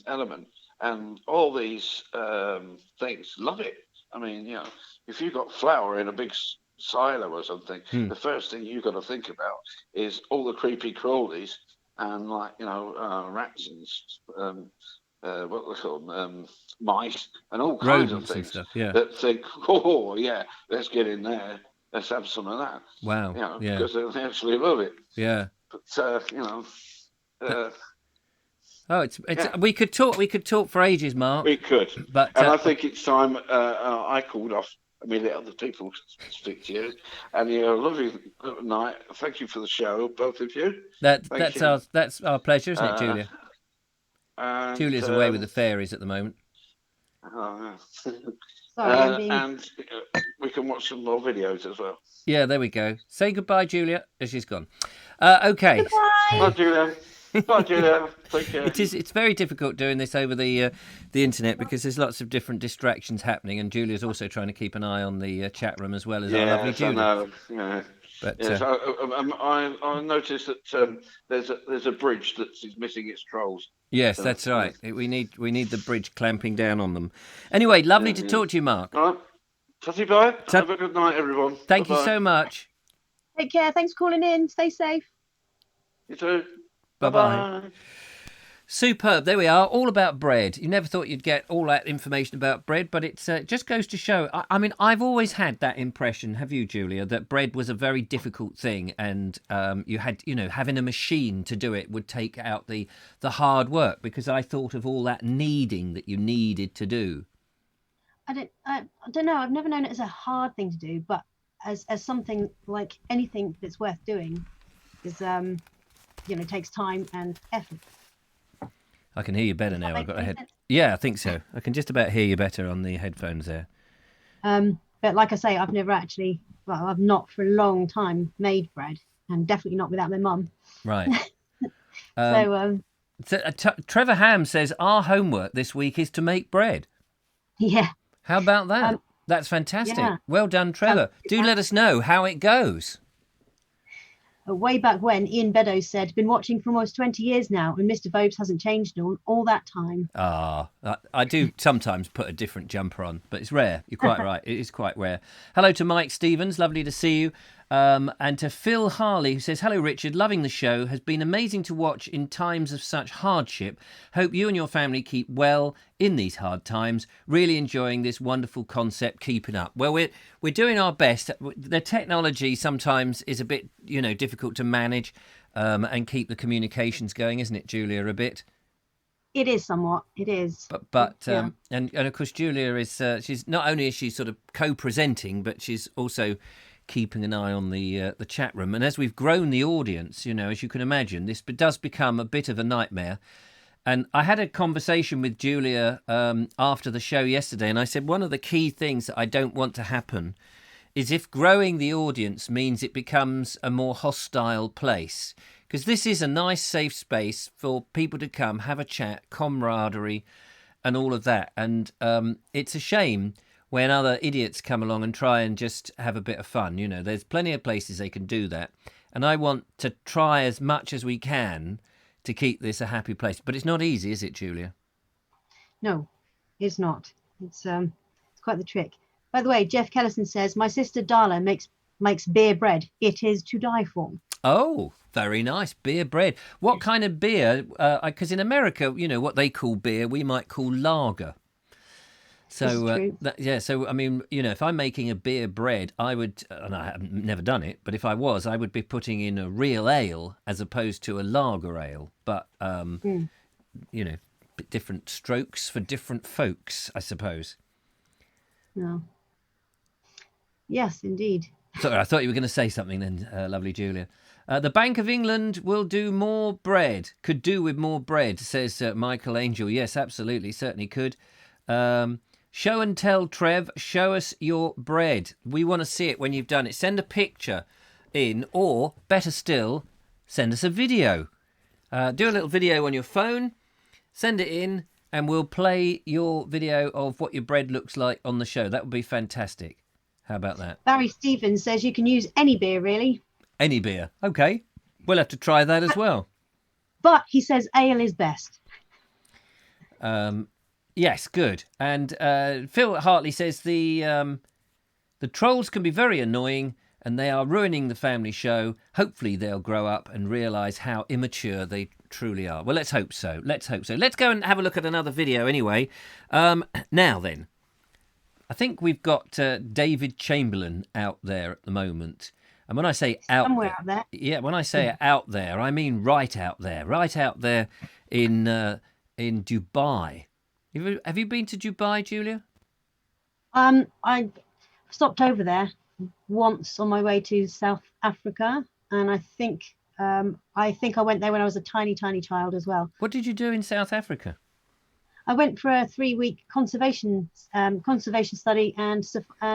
element, and all these things love it. I mean, if you've got flour in a big silo or something, the first thing you've got to think about is all the creepy crawlies and rats and what they call them, mice and all kinds of things that think, let's get in there, let's have some of that. Wow. Because they actually love it. Yeah. But we could talk for ages, Mark. We could, but I think it's time I called off. I mean, let other people speak to you. And you're a lovely night. Thank you for the show, both of you. That's our pleasure, isn't it, Julia? Julia's away with the fairies at the moment. Sorry, and we can watch some more videos as well. Yeah, there we go. Say goodbye, Julia, as she's gone. Okay. Goodbye. Bye, Julia. Bye, Julia. Take care. It's very difficult doing this over the internet because there's lots of different distractions happening, and Julia's also trying to keep an eye on the chat room as well as our lovely Julia. I know. Yeah. But I noticed that there's a bridge that is missing its trolls. Yes, that's right. We need the bridge clamping down on them. Anyway, lovely to talk to you, Mark. All right. Tutty bye. Have a good night, everyone. Thank you so much. Take care. Thanks for calling in. Stay safe. You too. Bye-bye. Superb. There we are. All about bread. You never thought you'd get all that information about bread, but it just goes to show. I mean, I've always had that impression, have you, Julia, that bread was a very difficult thing, and you had, having a machine to do it would take out the hard work, because I thought of all that kneading that you needed to do. I don't know. I've never known it as a hard thing to do, but as something like anything that's worth doing is, takes time and effort. I can hear you better now. I've got a head. Yeah, I think so. I can just about hear you better on the headphones there. But like I say, I've never actually, I've not for a long time made bread, and definitely not without my mum. Right. So Trevor Ham says our homework this week is to make bread. Yeah. How about that? That's fantastic. Yeah. Well done, Trevor. Do let us know how it goes. Way back when, Ian Beddoes said, been watching for almost 20 years now, and Mr. Vobes hasn't changed all that time. I do sometimes put a different jumper on, but it's rare. You're quite right. It is quite rare. Hello to Mike Stevens. Lovely to see you. And to Phil Harley, who says, hello, Richard, loving the show. Has been amazing to watch in times of such hardship. Hope you and your family keep well in these hard times. Really enjoying this wonderful concept. Keeping up. Well, we're doing our best. The technology sometimes is a bit, difficult to manage and keep the communications going, isn't it, Julia, a bit? It is somewhat. It is. But yeah. and of course, Julia is she's not only is she sort of co-presenting, but she's also keeping an eye on the chat room. And as we've grown the audience, as you can imagine, this does become a bit of a nightmare. And I had a conversation with Julia after the show yesterday, and I said one of the key things that I don't want to happen is if growing the audience means it becomes a more hostile place. Because this is a nice, safe space for people to come, have a chat, camaraderie, and all of that. And it's a shame when other idiots come along and try and just have a bit of fun. There's plenty of places they can do that. And I want to try as much as we can to keep this a happy place. But it's not easy, is it, Julia? No, it's not. It's quite the trick. By the way, Jeff Kellison says, my sister Darla makes beer bread. It is to die for. Oh, very nice. Beer bread. What kind of beer? Because in America, what they call beer, we might call lager. So, so, I mean, if I'm making a beer bread, I would, and I have never done it, but if I was, I would be putting in a real ale as opposed to a lager ale. But, different strokes for different folks, I suppose. No. Yes, indeed. Sorry, I thought you were going to say something then, lovely Julia. The Bank of England will do more bread, could do with more bread, says Michael Angel. Yes, absolutely, certainly could. Show and tell, Trev, show us your bread. We want to see it when you've done it. Send a picture in, or better still, send us a video. Do a little video on your phone, send it in, and we'll play your video of what your bread looks like on the show. That would be fantastic. How about that? Barry Stevens says you can use any beer, really. Any beer. Okay. We'll have to try that as well. But he says ale is best. Yes, good. And Phil Hartley says the trolls can be very annoying and they are ruining the family show. Hopefully they'll grow up and realise how immature they truly are. Well, let's hope so. Let's go and have a look at another video anyway. Now then, I think we've got David Chamberlain out there at the moment. And when I say somewhere out there. Yeah, when I say out there, I mean right out there in Dubai. Have you been to Dubai, Julia? I stopped over there once on my way to South Africa, and I think I went there when I was a tiny child as well. What did you do in South Africa? I went for a 3-week conservation study and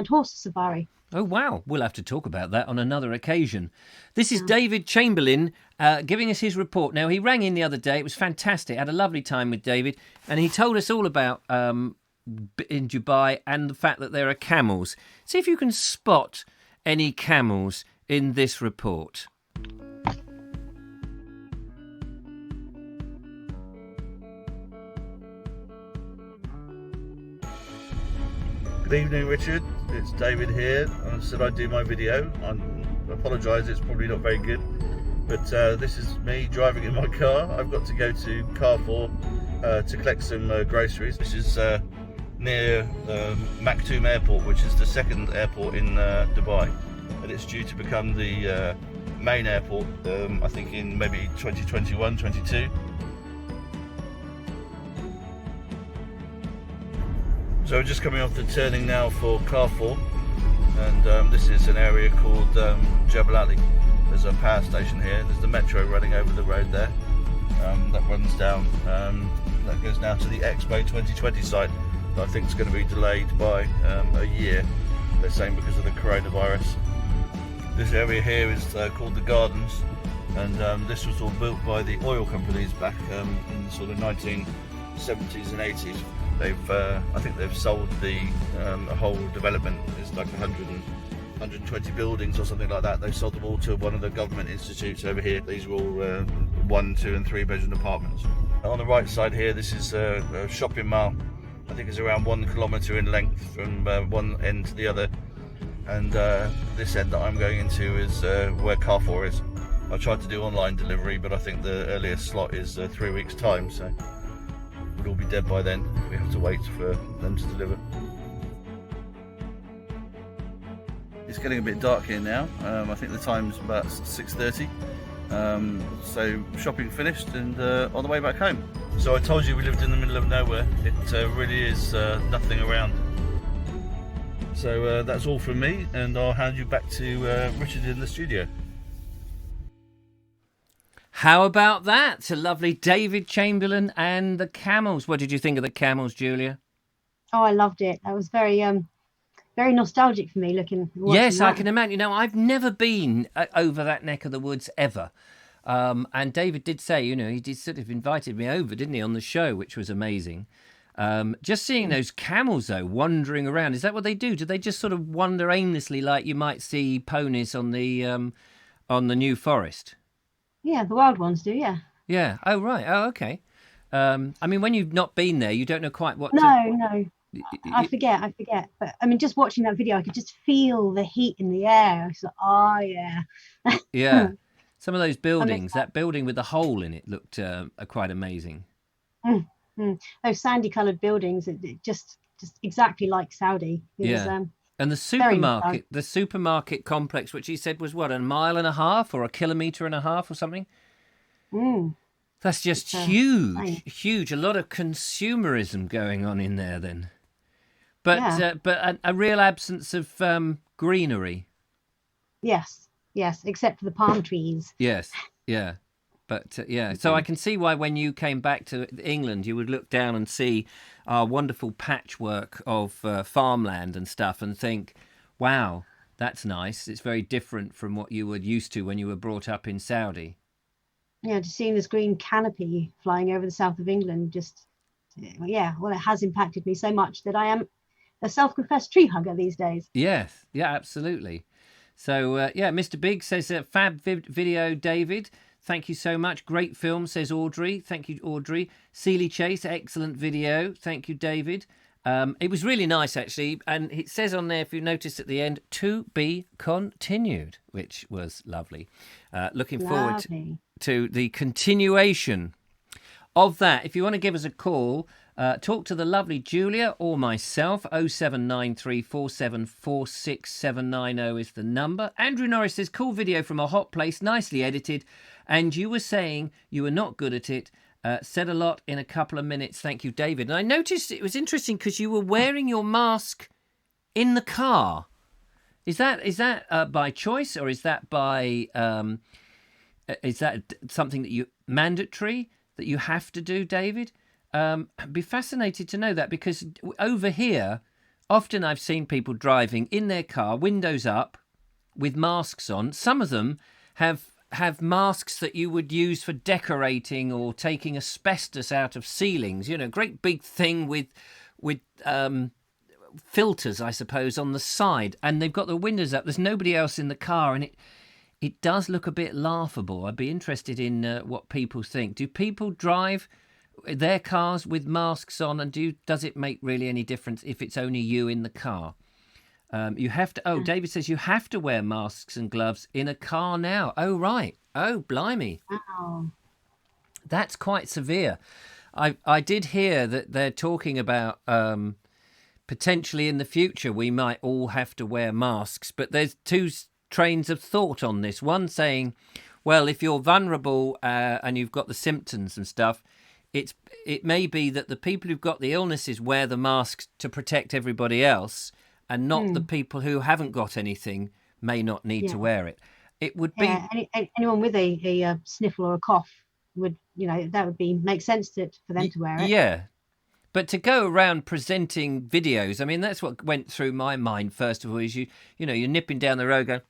horse safari. Oh, wow. We'll have to talk about that on another occasion. This is David Chamberlain giving us his report. Now, he rang in the other day. It was fantastic. I had a lovely time with David. And he told us all about in Dubai and the fact that there are camels. See if you can spot any camels in this report. Good evening, Richard. It's David here. I said I'd do my video. I apologise, it's probably not very good, but this is me driving in my car. I've got to go to Carrefour to collect some groceries. This is near Maktoum Airport, which is the second airport in Dubai, and it's due to become the main airport, I think in maybe 2021, 22. So we're just coming off the turning now for Carrefour, and this is an area called Jebel Ali. There's a power station here. There's the metro running over the road there. That runs down. That goes now to the Expo 2020 site. That I think is going to be delayed by a year. They're saying because of the coronavirus. This area here is called the Gardens, and this was all built by the oil companies back in the sort of 1970s and 80s. I think they've sold the whole development. It's like 120 buildings or something like that. They've sold them all to one of the government institutes over here. These are all 1, 2 and 3 bedroom apartments. On the right side here, this is a shopping mall. I think it's around 1 kilometre in length from one end to the other. and this end that I'm going into is where Carrefour is. I tried to do online delivery, but I think the earliest slot is 3 weeks' time, so we'll all be dead by then. We have to wait for them to deliver. It's getting a bit dark here now. I think the time's about 6:30. So shopping finished and on the way back home. So I told you we lived in the middle of nowhere. It really is nothing around. So that's all from me, and I'll hand you back to Richard in the studio. How about that? To lovely David Chamberlain and the camels. What did you think of the camels, Julia? Oh, I loved it. That was very very nostalgic for me looking. Yes, I can imagine. I've never been over that neck of the woods ever. And David did say, he did sort of invited me over, didn't he, on the show, which was amazing. Just seeing those camels, though, wandering around. Is that what they do? Do they just sort of wander aimlessly like you might see ponies on the New Forest? Yeah, the wild ones do, yeah. Yeah. Oh, right. Oh, okay. I mean, when you've not been there, you don't know quite what No. I forget. But I mean, just watching that video, I could just feel the heat in the air. I was like, oh, yeah. Yeah. Some of those buildings, that building with the hole in it looked quite amazing. Those sandy-coloured buildings, it just exactly like Saudi. It was, and the supermarket complex, which he said was what, 1.5 miles or 1.5 kilometres or something? That's just huge. A lot of consumerism going on in there then. But a real absence of greenery. Yes, except for the palm trees. Yes, yeah. But so I can see why when you came back to England, you would look down and see our wonderful patchwork of farmland and stuff and think, wow, that's nice. It's very different from what you were used to when you were brought up in Saudi. Yeah, just seeing this green canopy flying over the south of England, it has impacted me so much that I am a self-confessed tree hugger these days. Yes, yeah, absolutely. So, Mr. Big says, fab video, David. Thank you so much. Great film, says Audrey. Thank you, Audrey. Seeley Chase, excellent video. Thank you, David. It was really nice, actually. And it says on there, if you noticed at the end, to be continued, which was lovely. Looking forward to the continuation of that. If you want to give us a call, talk to the lovely Julia or myself. 07934746790 is the number. Andrew Norris says, cool video from a hot place, nicely edited. And you were saying you were not good at it. Said a lot in a couple of minutes. Thank you, David. And I noticed it was interesting because you were wearing your mask in the car. Is that by choice, or is that by is that something that you mandatory that you have to do, David? I'd be fascinated to know that, because over here, often I've seen people driving in their car, windows up, with masks on. Some of them have masks that you would use for decorating or taking asbestos out of ceilings. Great big thing with filters, I suppose, on the side, and they've got the windows up. There's nobody else in the car, and it does look a bit laughable. I'd be interested in what people think. Do people drive their cars with masks on, and does it make really any difference if it's only you in the car? You have to. Oh, David says you have to wear masks and gloves in a car now. Oh, right. Oh, blimey. Wow. That's quite severe. I did hear that they're talking about potentially in the future we might all have to wear masks, but there's two trains of thought on this. One saying, well, if you're vulnerable and you've got the symptoms and stuff, it may be that the people who've got the illnesses wear the masks to protect everybody else, and not the people who haven't got anything may not need to wear it. It would be anyone with a sniffle or a cough would, that would make sense for them to wear it. Yeah. But to go around presenting videos, I mean, that's what went through my mind first of all. Is you're nipping down the road going.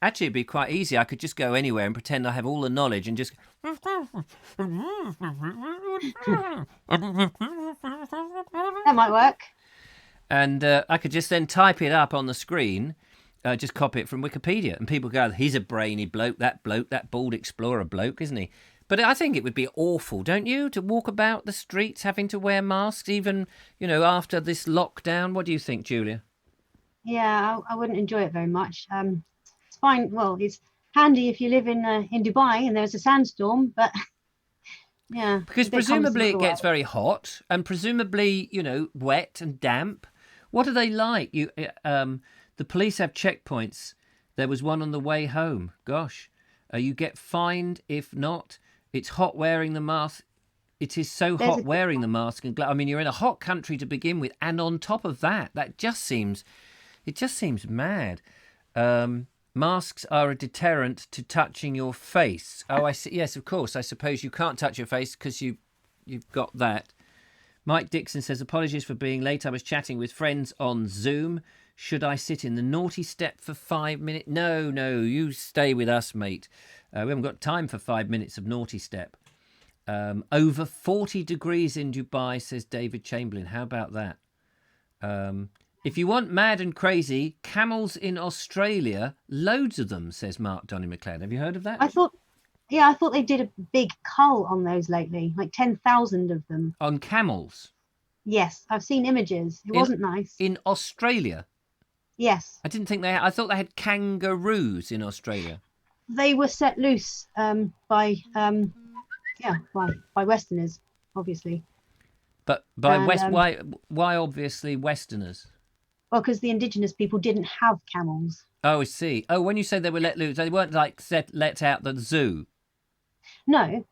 Actually, it'd be quite easy. I could just go anywhere and pretend I have all the knowledge and just. That might work. And I could just then type it up on the screen, just copy it from Wikipedia, and people go, "He's a brainy bloke, that bald explorer bloke, isn't he?" But I think it would be awful, don't you, to walk about the streets having to wear masks, even, after this lockdown? What do you think, Julia? Yeah, I wouldn't enjoy it very much. It's fine. Well, it's handy if you live in Dubai and there's a sandstorm, but yeah. Because presumably it gets very hot and presumably, wet and damp. What are they like? The police have checkpoints. There was one on the way home. Gosh, you get fined if not. It's hot wearing the mask. It is so hot wearing the mask and you're in a hot country to begin with, and on top of that, it just seems mad. Masks are a deterrent to touching your face. Oh, I see. Yes, of course. I suppose you can't touch your face because you've got that. Mike Dixon says, apologies for being late. I was chatting with friends on Zoom. Should I sit in the naughty step for 5 minutes? No, you stay with us, mate. We haven't got time for 5 minutes of naughty step. Over 40 degrees in Dubai, says David Chamberlain. How about that? If you want mad and crazy, camels in Australia, loads of them, says Mark Donny McLeod. Have you heard of that? I thought they did a big cull on those lately, like 10,000 of them. On camels? Yes, I've seen images. It wasn't nice. In Australia? Yes. I didn't think I thought they had kangaroos in Australia. They were set loose by Westerners, obviously. But why obviously Westerners? Well, because the indigenous people didn't have camels. Oh, I see. Oh, when you say they were let loose, they weren't let out the zoo. No.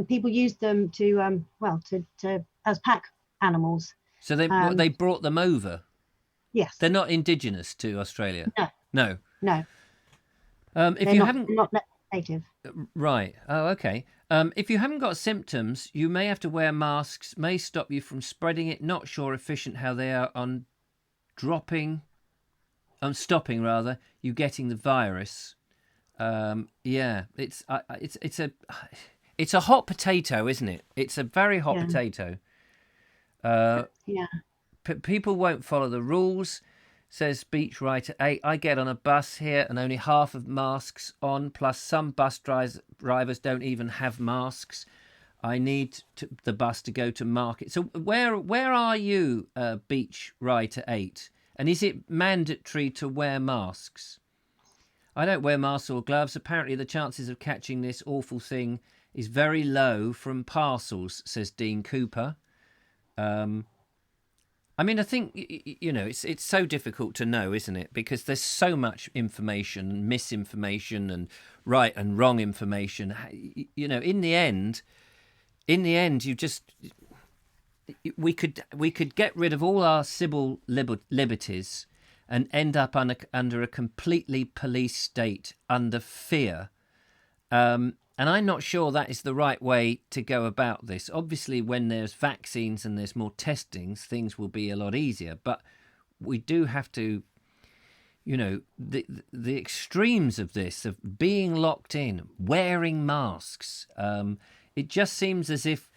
People used them to as pack animals. So they brought them over. Yes. They're not indigenous to Australia. No. They're not native. Right. Oh, okay. If you haven't got symptoms, you may have to wear masks. May stop you from spreading it. Not sure efficient how they are on stopping you getting the virus. It's a hot potato, isn't it? It's a very hot potato. People won't follow the rules, says Beach Writer 8. I get on a bus here and only half of masks on, plus some bus drivers don't even have masks. I need the bus to go to market. So where are you, Beach Writer 8? And is it mandatory to wear masks? I don't wear masks or gloves. Apparently the chances of catching this awful thing is very low from parcels, says Dean Cooper. I think, it's so difficult to know, isn't it? Because there's so much information and misinformation and right and wrong information. In the end, we could get rid of all our civil liberties and end up under a completely police state, under fear. And I'm not sure that is the right way to go about this. Obviously, when there's vaccines and there's more testings, things will be a lot easier. But we do have to, the extremes of this, of being locked in, wearing masks, it just seems as if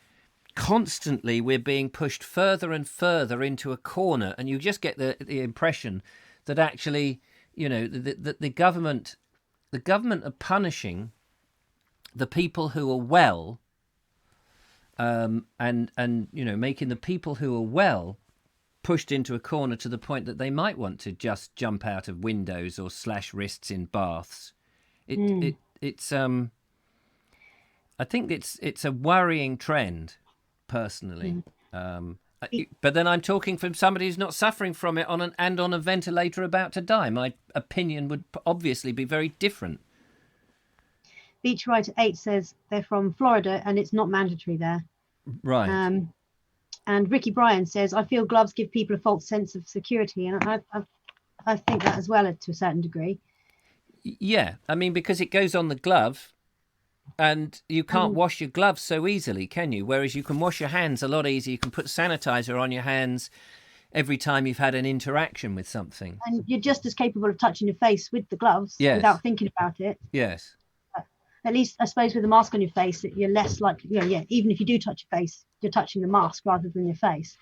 constantly we're being pushed further and further into a corner. And you just get the impression that actually, the government are punishing the people who are well, and making the people who are well pushed into a corner to the point that they might want to just jump out of windows or slash wrists in baths. I think it's a worrying trend, personally. But then I'm talking from somebody who's not suffering from it on a ventilator about to die. My opinion would obviously be very different. Beach Writer 8 says they're from Florida and it's not mandatory there. Right. And Ricky Bryan says, I feel gloves give people a false sense of security. And I think that as well to a certain degree. Yeah. Because it goes on the glove and you can't wash your gloves so easily, can you? Whereas you can wash your hands a lot easier. You can put sanitizer on your hands every time you've had an interaction with something. And you're just as capable of touching your face with the gloves without thinking about it. Yes. At least, I suppose, with a mask on your face, you're less likely, even if you do touch your face, you're touching the mask rather than your face.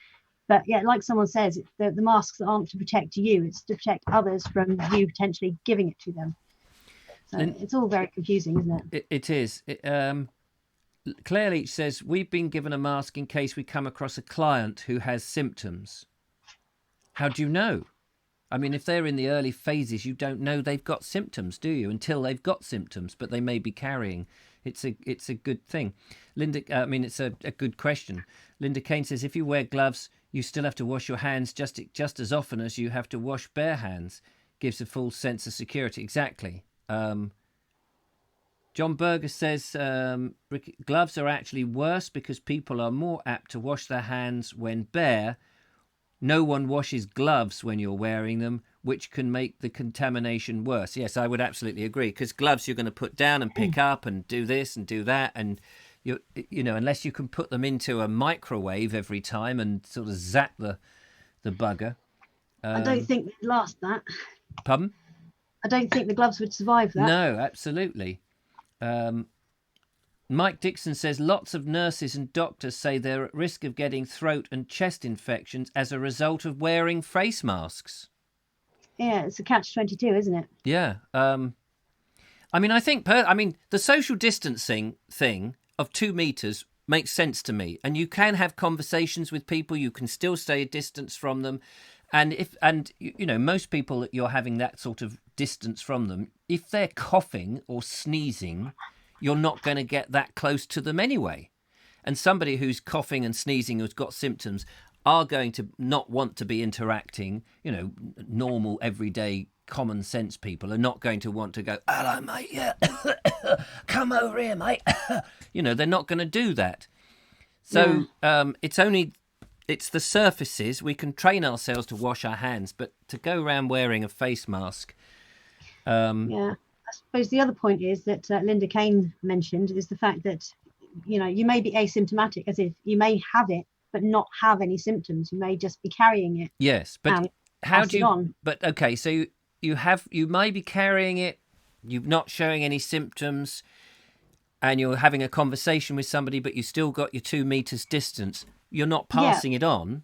But yeah, like someone says, the masks aren't to protect you, it's to protect others from you potentially giving it to them. So it's all very confusing, isn't it? It is. Claire Leach says, we've been given a mask in case we come across a client who has symptoms. How do you know? I mean, if they're in the early phases, you don't know they've got symptoms, do you? Until they've got symptoms, but they may be carrying. It's a good thing. Linda, I mean, it's a good question. Linda Kane says, if you wear gloves, you still have to wash your hands just as often as you have to wash bare hands. Gives a full sense of security. Exactly. John Berger says, gloves are actually worse because people are more apt to wash their hands when bare. No one washes gloves when you're wearing them, which can make the contamination worse. Yes, I would absolutely agree, because gloves you're going to put down and pick up and do this and do that, and you know, unless you can put them into a microwave every time and sort of zap the bugger. I don't think they'd last that. Pardon? I don't think the gloves would survive that. No, absolutely. Mike Dixon says lots of nurses and doctors say they're at risk of getting throat and chest infections as a result of wearing face masks. Yeah, it's a catch-22, isn't it? Yeah. I mean, I think the social distancing thing of 2 meters makes sense to me, and you can have conversations with people. You can still stay a distance from them, and you know, most people that you're having that sort of distance from them, if they're coughing or sneezing, you're not going to get that close to them anyway. And somebody who's coughing and sneezing who's got symptoms are going to not want to be interacting. You know, normal, everyday, common sense people are not going to want to go, hello, mate, yeah, come over here, mate. You know, they're not going to do that. So it's the surfaces. We can train ourselves to wash our hands, but to go around wearing a face mask. Yeah. I suppose the other point is that Linda Kane mentioned is the fact that, you know, you may be asymptomatic, as if you may have it but not have any symptoms. You may just be carrying it. Yes, but how do you? On. But okay, so you may be carrying it. You're not showing any symptoms, and you're having a conversation with somebody, but you still got your 2 meters distance. You're not passing it on.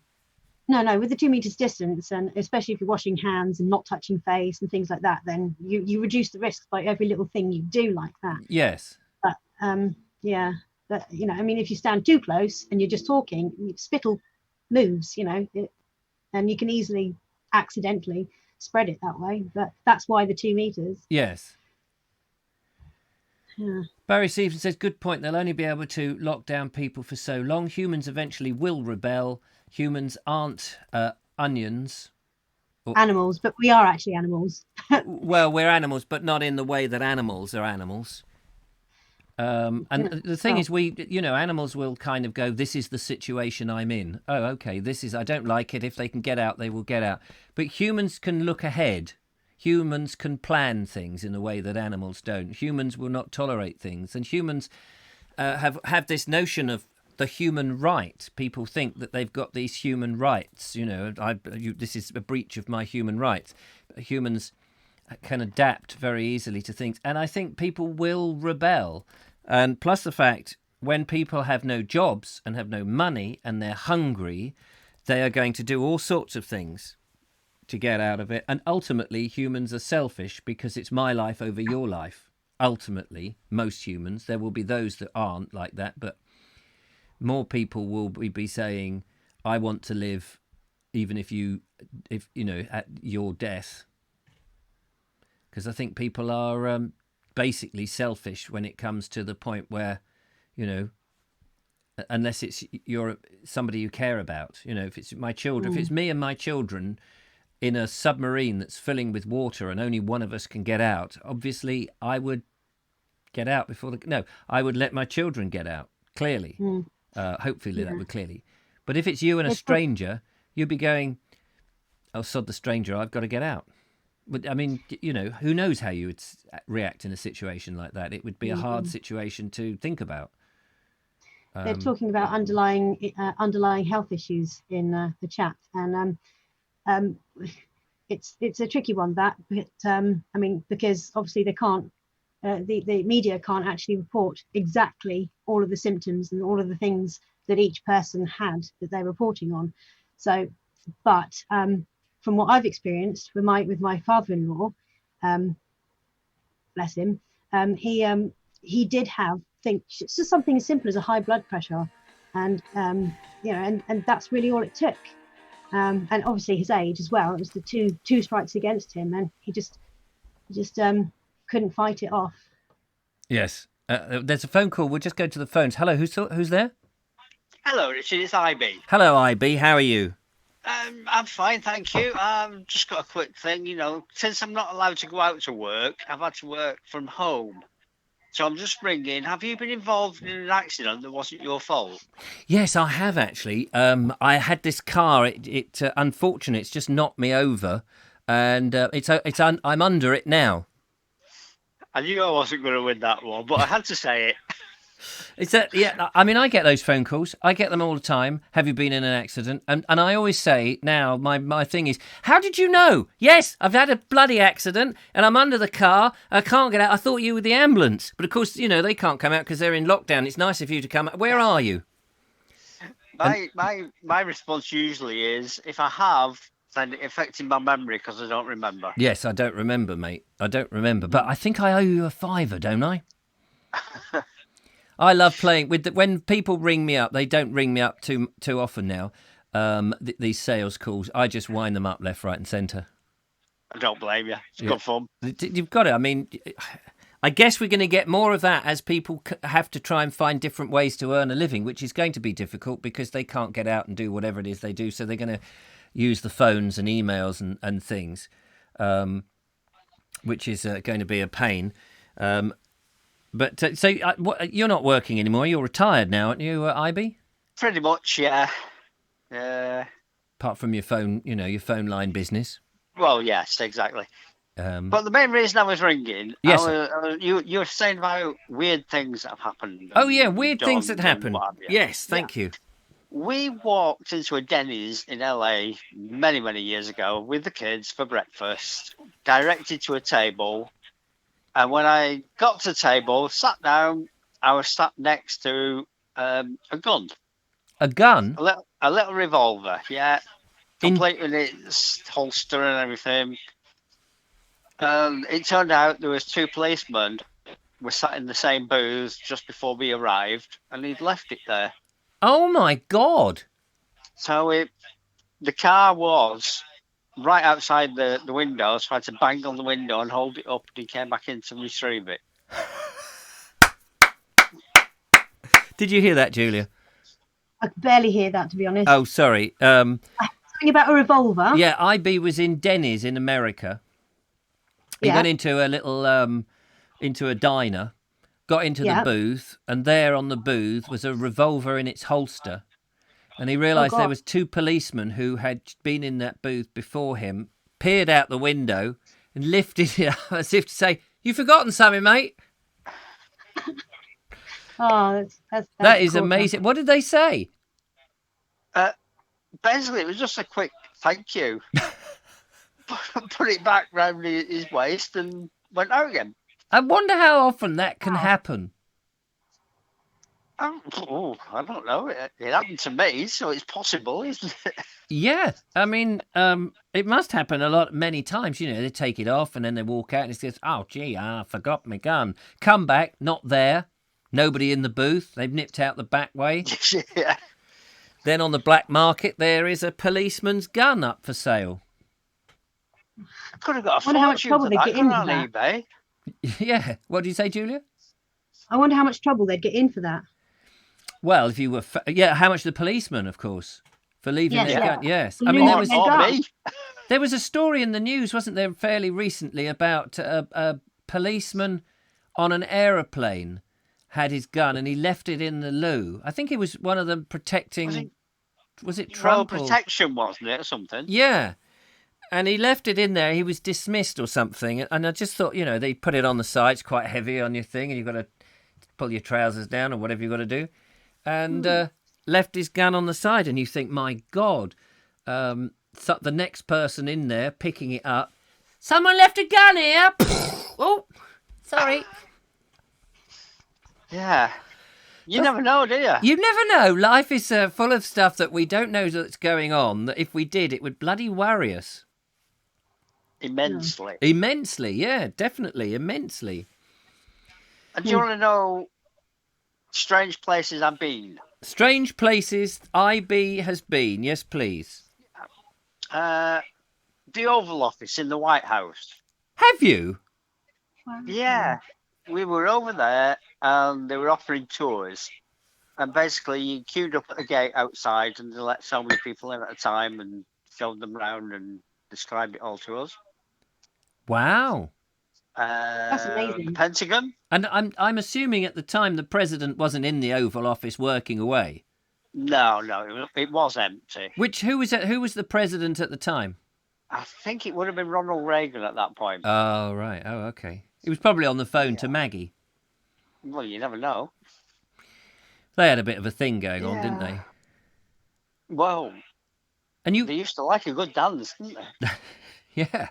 No, with the 2 meters distance, and especially if you're washing hands and not touching face and things like that, then you reduce the risks by every little thing you do like that. Yes. But but you know, I mean, if you stand too close and you're just talking, spittle moves, you know, and you can easily accidentally spread it that way. But that's why the 2 meters. Yes. Yeah. Barry Stevenson says, good point. They'll only be able to lock down people for so long. Humans eventually will rebel. Humans aren't onions. Animals, but we are actually animals. Well, we're animals, but not in the way that animals are animals. And the thing is, animals will kind of go, this is the situation I'm in. Oh, okay, I don't like it. If they can get out, they will get out. But humans can look ahead. Humans can plan things in a way that animals don't. Humans will not tolerate things. And humans have this notion of the human right. People think that they've got these human rights. You know, this is a breach of my human rights. Humans can adapt very easily to things. And I think people will rebel. And plus the fact, when people have no jobs and have no money and they're hungry, they are going to do all sorts of things to get out of it. And ultimately, humans are selfish because it's my life over your life. Ultimately, most humans. There will be those that aren't like that, but more people will be saying, I want to live even if at your death. Because I think people are basically selfish when it comes to the point where, you know, unless you're somebody you care about. You know, if it's my children, if it's me and my children in a submarine that's filling with water and only one of us can get out, obviously I would get out I would let my children get out, clearly. Hopefully that would clearly. But if it's you and a stranger, you'd be going, oh, sod the stranger, I've got to get out. But I mean, you know, who knows how you would react in a situation like that? It would be a hard situation to think about. They're talking about underlying health issues in the chat, and it's a tricky one, that. But I mean, because obviously they can't, the media can't actually report exactly all of the symptoms and all of the things that each person had that they're reporting on. So, but from what I've experienced with my father-in-law, bless him, he did have think it's just something as simple as a high blood pressure, and and that's really all it took. And obviously his age as well. It was the two strikes against him, and he just couldn't fight it off. Yes. There's a phone call. We'll just go to the phones. Hello, who's there? Hello, Richard. It's IB. Hello, IB. How are you? I'm fine, thank you. Just got a quick thing. Since I'm not allowed to go out to work, I've had to work from home. So I'm just ringing. Have you been involved in an accident that wasn't your fault? Yes, I have actually. I had this car. It unfortunate. It's just knocked me over, and I'm under it now. I knew I wasn't going to win that one, but I had to say it. Yeah, I mean, I get those phone calls. I get them all the time. Have you been in an accident? And I always say now, my thing is, how did you know? Yes, I've had a bloody accident and I'm under the car. I can't get out. I thought you were the ambulance. But of course, they can't come out because they're in lockdown. It's nice of you to come out. Where are you? My response usually is, if I have, then it affecting my memory because I don't remember. Yes, I don't remember, mate. I don't remember. But I think I owe you a £5, don't I? I love playing with when people ring me up. They don't ring me up too often now. These sales calls, I just wind them up left, right, and centre. I don't blame you. It's good fun. You've got it. I mean, I guess we're going to get more of that as people have to try and find different ways to earn a living, which is going to be difficult because they can't get out and do whatever it is they do. So they're going to use the phones and emails and things, which is going to be a pain. But you're not working anymore. You're retired now, aren't you, IB? Pretty much, yeah. Apart from your phone, your phone line business. Well, yes, exactly. But the main reason I was ringing, yes, you were saying about weird things that have happened. Oh yeah, weird things that happen. Yes, thank you. We walked into a Denny's in LA many, many years ago with the kids for breakfast, directed to a table. And when I got to the table, sat down, I was sat next to a gun. A gun? A little revolver, yeah. Complete with its holster and everything. It turned out there was 2 policemen were sat in the same booth just before we arrived, and he'd left it there. Oh, my God. So the car was right outside the window, so I had to bang on the window and hold it up, and he came back in to retrieve it. Did you hear that, Julia? I could barely hear that, to be honest. Oh, sorry. Something about a revolver? Yeah, IB was in Denny's in America. He went into a little, into a diner, got into the booth, and there on the booth was a revolver in its holster. And he realised there was 2 policemen who had been in that booth before him, peered out the window and lifted it up as if to say, "You've forgotten something, mate." Oh, that is amazing. What did they say? Basically, it was just a quick thank you. Put it back round his waist and went out again. I wonder how often that can happen. I don't know. It happened to me, so it's possible, isn't it? Yeah, I mean, it must happen many times. They take it off and then they walk out and it says, "Oh, gee, I forgot my gun." Come back, not there. Nobody in the booth. They've nipped out the back way. Yeah. Then on the black market, there is a policeman's gun up for sale. I could have got a fortune how much trouble for they that get in on for that. eBay. Yeah. What do you say, Julia? I wonder how much trouble they'd get in for that. Well, if you were... how much the policeman, of course, for leaving their gun. Yes. I mean, there was a story in the news, wasn't there, fairly recently about a policeman on an aeroplane had his gun and he left it in the loo. I think it was one of them protecting... Was it Trump? Well, protection, wasn't it, or something? Yeah. And he left it in there. He was dismissed or something. And I just thought, they put it on the side. It's quite heavy on your thing and you've got to pull your trousers down or whatever you've got to do. And left his gun on the side. And you think, my God, the next person in there picking it up. "Someone left a gun here." Oh, sorry. Yeah. You never know, do you? You never know. Life is full of stuff that we don't know that's going on, that if we did, it would bloody worry us. Immensely. Immensely, yeah, definitely, immensely. And do you want to know Strange places I've been. Strange places IB has been. Yes, please. The Oval Office in the White House. Have you? Yeah. We were over there and they were offering tours. And basically you queued up at the gate outside and they let so many people in at a time and showed them around and described it all to us. Wow. That's amazing. The Pentagon. And I'm assuming at the time the president wasn't in the Oval Office working away. No, it was empty. Who was the president at the time? I think it would have been Ronald Reagan at that point. Oh, right. Oh, okay. He was probably on the phone to Maggie. Well, you never know. They had a bit of a thing going on, didn't they? Well, and they used to like a good dance, didn't they? Yeah.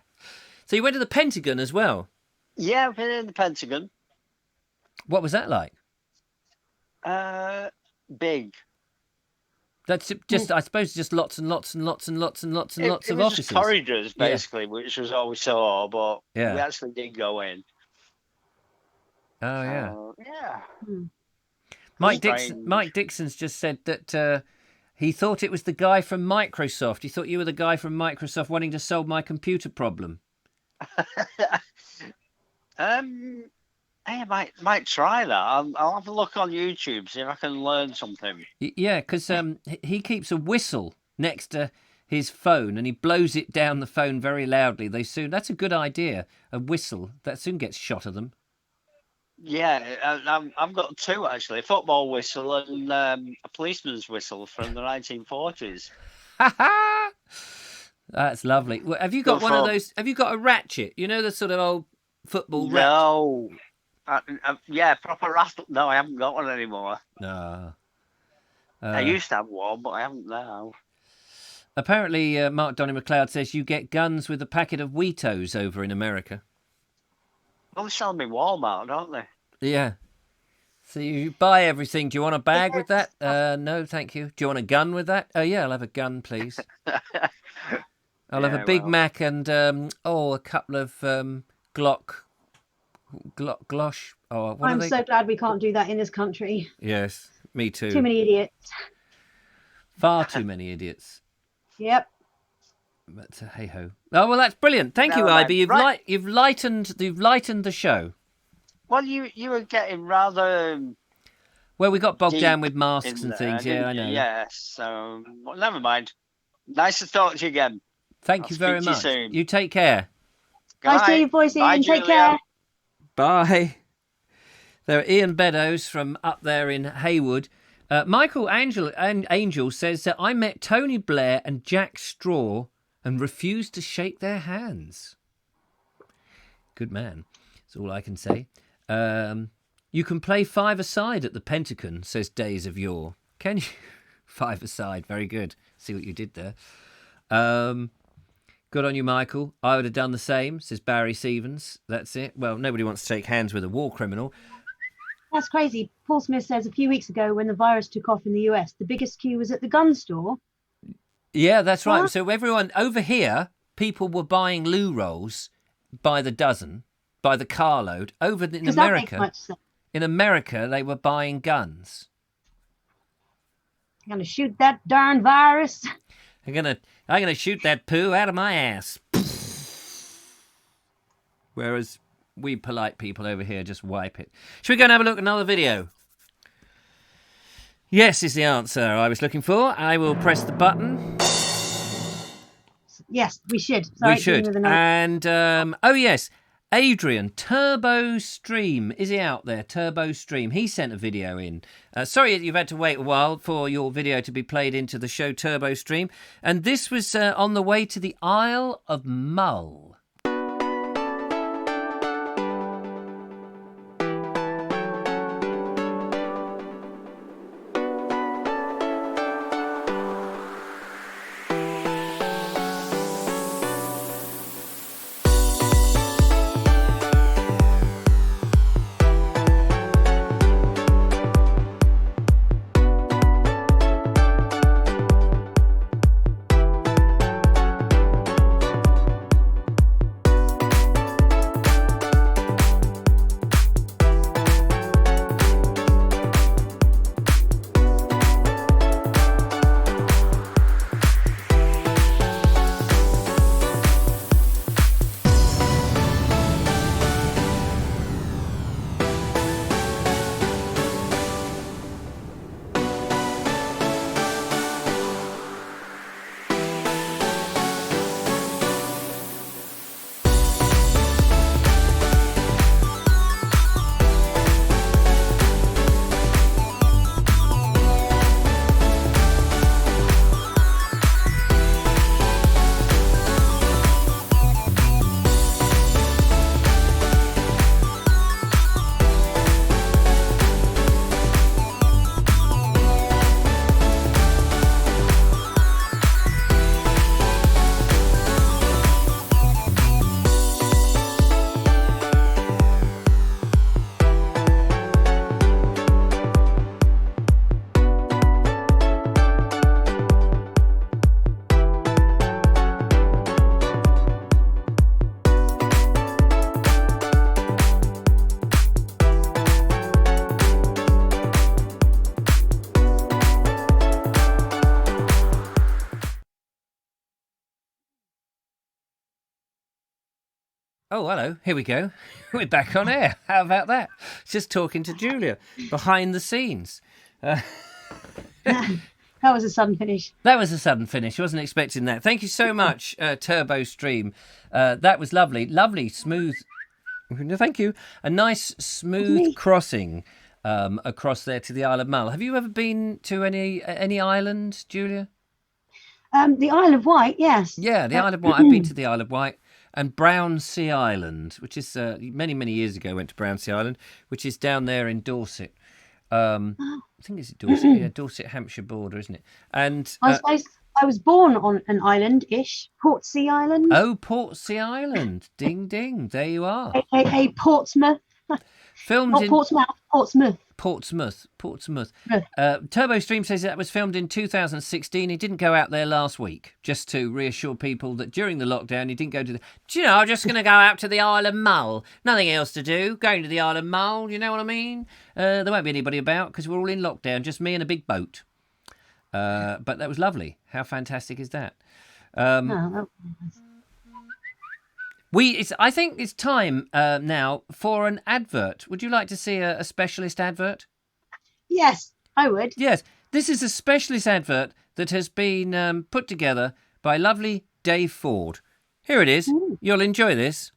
So you went to the Pentagon as well? Yeah, I've been in the Pentagon. What was that like? Big. That's just, I suppose, just lots and lots and lots and lots and lots and lots of was offices. Just corridors, basically, which was all we saw, but we Yeah. actually did go in. Oh, yeah. Yeah. Mike Dixon's just said that he thought it was the guy from Microsoft. He thought you were the guy from Microsoft wanting to solve my computer problem. Hey, I might try that. I'll have a look on YouTube, see if I can learn something. Yeah, because he keeps a whistle next to his phone and he blows it down the phone very loudly. That's a good idea. A whistle that soon gets shot of them. Yeah, I've got two actually: a football whistle and a policeman's whistle from the 1940s. That's lovely. Well, have you got one of those? Have you got a ratchet? You know the sort of old football ratchet? No. Yeah, proper rattle. No, I haven't got one anymore. No. I used to have one, but I haven't now. Apparently, Mark Donny McLeod says you get guns with a packet of Weetos over in America. Well, they sell them in Walmart, don't they? Yeah. So you buy everything. Do you want a bag with that? No, thank you. Do you want a gun with that? Oh, yeah, I'll have a gun, please. I'll have a Big Mac and, a couple of Glosh. Oh, I'm so glad we can't do that in this country. Yes, me too. Too many idiots. Far too many idiots. Yep. But hey ho. Oh well, that's brilliant. Thank you, Ivy. You've lightened the show. Well, you were getting rather. Well, we got bogged down with masks and things. Yeah, I know. Yes. So well, never mind. Nice to talk to you again. Thank you very much. You take care. Nice to you, boys. Ian. Take care. Bye. There are Ian Beddoes from up there in Haywood. Michael Angel says that I met Tony Blair and Jack Straw and refused to shake their hands. Good man. That's all I can say. You can play five-a-side at the Pentagon, says Days of Yore. Can you? Five-a-side. Very good. See what you did there. Good on you, Michael. I would have done the same, says Barry Stevens. That's it. Well, nobody wants to shake hands with a war criminal. That's crazy. Paul Smith says a few weeks ago when the virus took off in the US, the biggest queue was at the gun store. Yeah, that's right. So everyone over here, people were buying loo rolls by the dozen, by the carload. Over in America, they were buying guns. I'm gonna shoot that darn virus. I'm gonna shoot that poo out of my ass. Whereas we polite people over here just wipe it. Should we go and have a look at another video? Yes is the answer I was looking for. I will press the button. Yes, we should. Sorry, we should. And, oh yes, Adrian, Turbo Stream. Is he out there? Turbo Stream. He sent a video in. Sorry you've had to wait a while for your video to be played into the show Turbo Stream. And this was on the way to the Isle of Mull. Oh, hello. Here we go. We're back on air. How about that? Just talking to Julia behind the scenes. That was a sudden finish. That was a sudden finish. I wasn't expecting that. Thank you so much, Turbo Stream. That was lovely. Lovely, smooth. Thank you. A nice, smooth crossing across there to the Isle of Mull. Have you ever been to any island, Julia? The Isle of Wight, yes. Yeah, the Isle of Wight. I've been to the Isle of Wight. And Brownsea Island, which is many, many years ago, I went to Brownsea Island, which is down there in Dorset. I think it's Dorset, yeah, Dorset, Hampshire border, isn't it? And I was born on an island-ish, Portsea Island. Oh, Portsea Island. Ding, ding. There you are. A Portsmouth. Filmed Not in Portsmouth. Portsmouth. Turbo Stream says that was filmed in 2016. He didn't go out there last week, just to reassure people that during the lockdown he didn't go to do you know, I'm just going to go out to the Isle of Mull. Nothing else to do. Going to the Isle of Mull, you know what I mean? There won't be anybody about because we're all in lockdown, just me and a big boat. But that was lovely. How fantastic is that? I think it's time now for an advert. Would you like to see a specialist advert? Yes, I would. Yes, this is a specialist advert that has been put together by lovely Dave Ford. Here it is. Ooh. You'll enjoy this.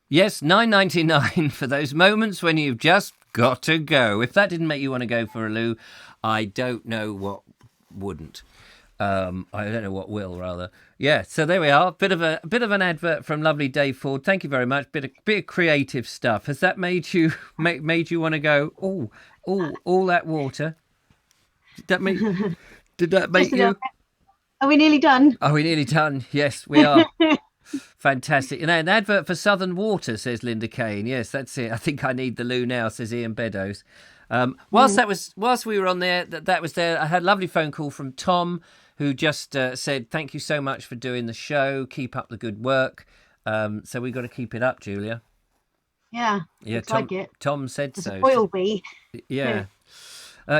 Yes, $9.99 for those moments when you've just got to go. If that didn't make you want to go for a loo, I don't know what wouldn't. I don't know what will, rather. Yeah, so there we are. Bit of an advert from lovely Dave Ford. Thank you very much. Bit of creative stuff. Has that made you want to go? Oh, all that water. Did that make you? Are we nearly done? Are we nearly done? Yes, we are. Fantastic. You know, an advert for Southern Water, says Linda Kane. Yes, that's it. I think I need the loo now, says Ian Beddoes. Whilst we were on there, that was there. I had a lovely phone call from Tom, who just said, "Thank you so much for doing the show. Keep up the good work." So we got to keep it up, Julia. Yeah. Tom, like it. Tom said so. Spoil me. Yeah.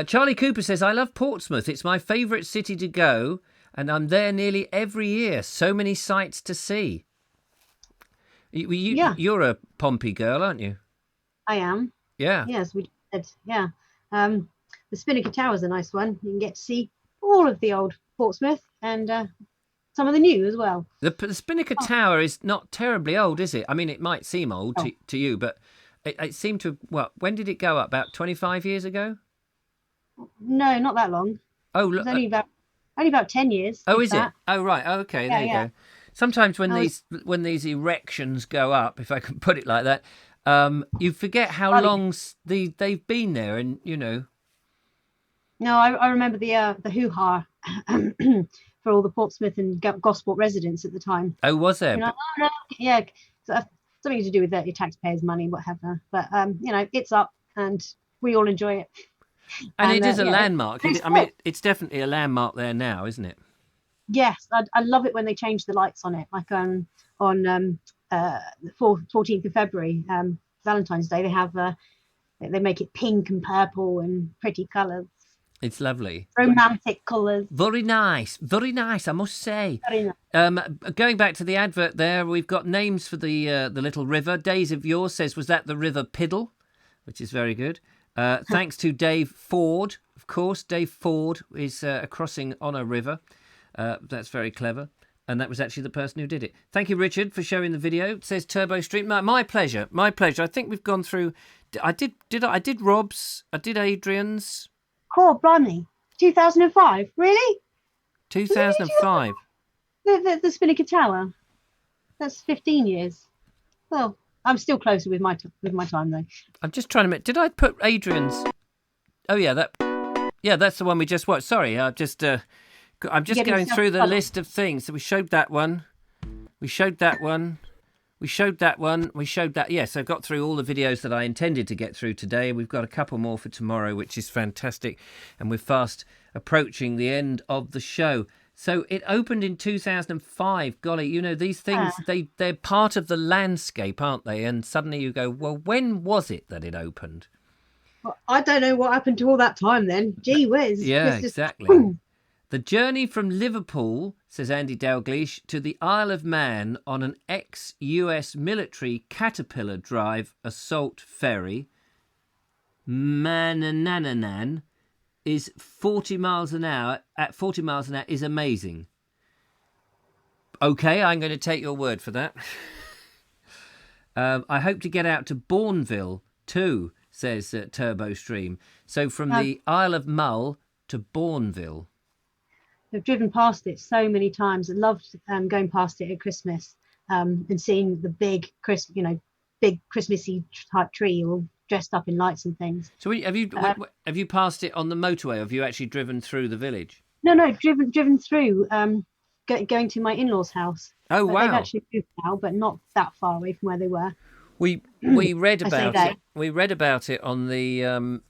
Charlie Cooper says, "I love Portsmouth. It's my favourite city to go, and I'm there nearly every year. So many sights to see." You're a Pompey girl, aren't you? I am. Yeah. Yes, we did. Yeah. The Spinnaker Tower is a nice one. You can get to see all of the old Portsmouth and some of the new as well. The Spinnaker Tower is not terribly old, is it? I mean, it might seem old to you, but it seemed to. Well, when did it go up? About 25 years ago? No, not that long. Oh, look. Only about 10 years. Oh, is it? Oh, right. Oh, okay. There you go. Sometimes when these erections go up, if I can put it like that, you forget how long they've been there, and you know. No, I remember the hoo-ha for all the Portsmouth and Gosport residents at the time. Oh, was there? No, yeah, something to do with your taxpayers' money, whatever. But it's up, and we all enjoy it. And it is a yeah, landmark. I mean, it's definitely a landmark there now, isn't it? yes, I love it when they change the lights on it. Like on the 14th of February, Valentine's Day, they have they make it pink and purple and pretty colours. It's lovely. Romantic colours. Very nice, I must say. Very nice. Going back to the advert there, we've got names for the little river. Days of Yore says, was that the River Piddle? Which is very good. Thanks to Dave Ford. Of course, Dave Ford is a crossing on a river. That's very clever. And that was actually the person who did it. Thank you, Richard, for showing the video. It says Turbo Street. My pleasure. My pleasure. I think we've gone through... I did Rob's. I did Adrian's. Oh, blimey. 2005? Really? 2005. The Spinnaker Tower. That's 15 years. Well, I'm still closer with my time though. I'm just trying to... Did I put Adrian's... Oh, yeah, that's the one we just watched. Sorry, I'm just going through the list of things. So we showed that one. We showed that one. We showed that one. We showed that. Yes, I've got through all the videos that I intended to get through today. We've got a couple more for tomorrow, which is fantastic. And we're fast approaching the end of the show. So it opened in 2005. Golly, you know, these things, they're part of the landscape, aren't they? And suddenly you go, well, when was it that it opened? Well, I don't know what happened to all that time then. Gee whiz. Yeah, exactly. The journey from Liverpool, says Andy Dalgleish, to the Isle of Man on an ex-US military Caterpillar Drive assault ferry, Manananan, is 40 miles an hour. At 40 miles an hour is amazing. Okay, I'm going to take your word for that. I hope to get out to Bourneville too, says Turbo Stream. So from the Isle of Mull to Bourneville. I've driven past it so many times. I loved going past it at Christmas and seeing the big Christmassy type tree all dressed up in lights and things. So have you passed it on the motorway, or have you actually driven through the village? No, driven through, going to my in-laws' house. Oh, wow. They've actually moved now, but not that far away from where they were. We read about it. We read about it on the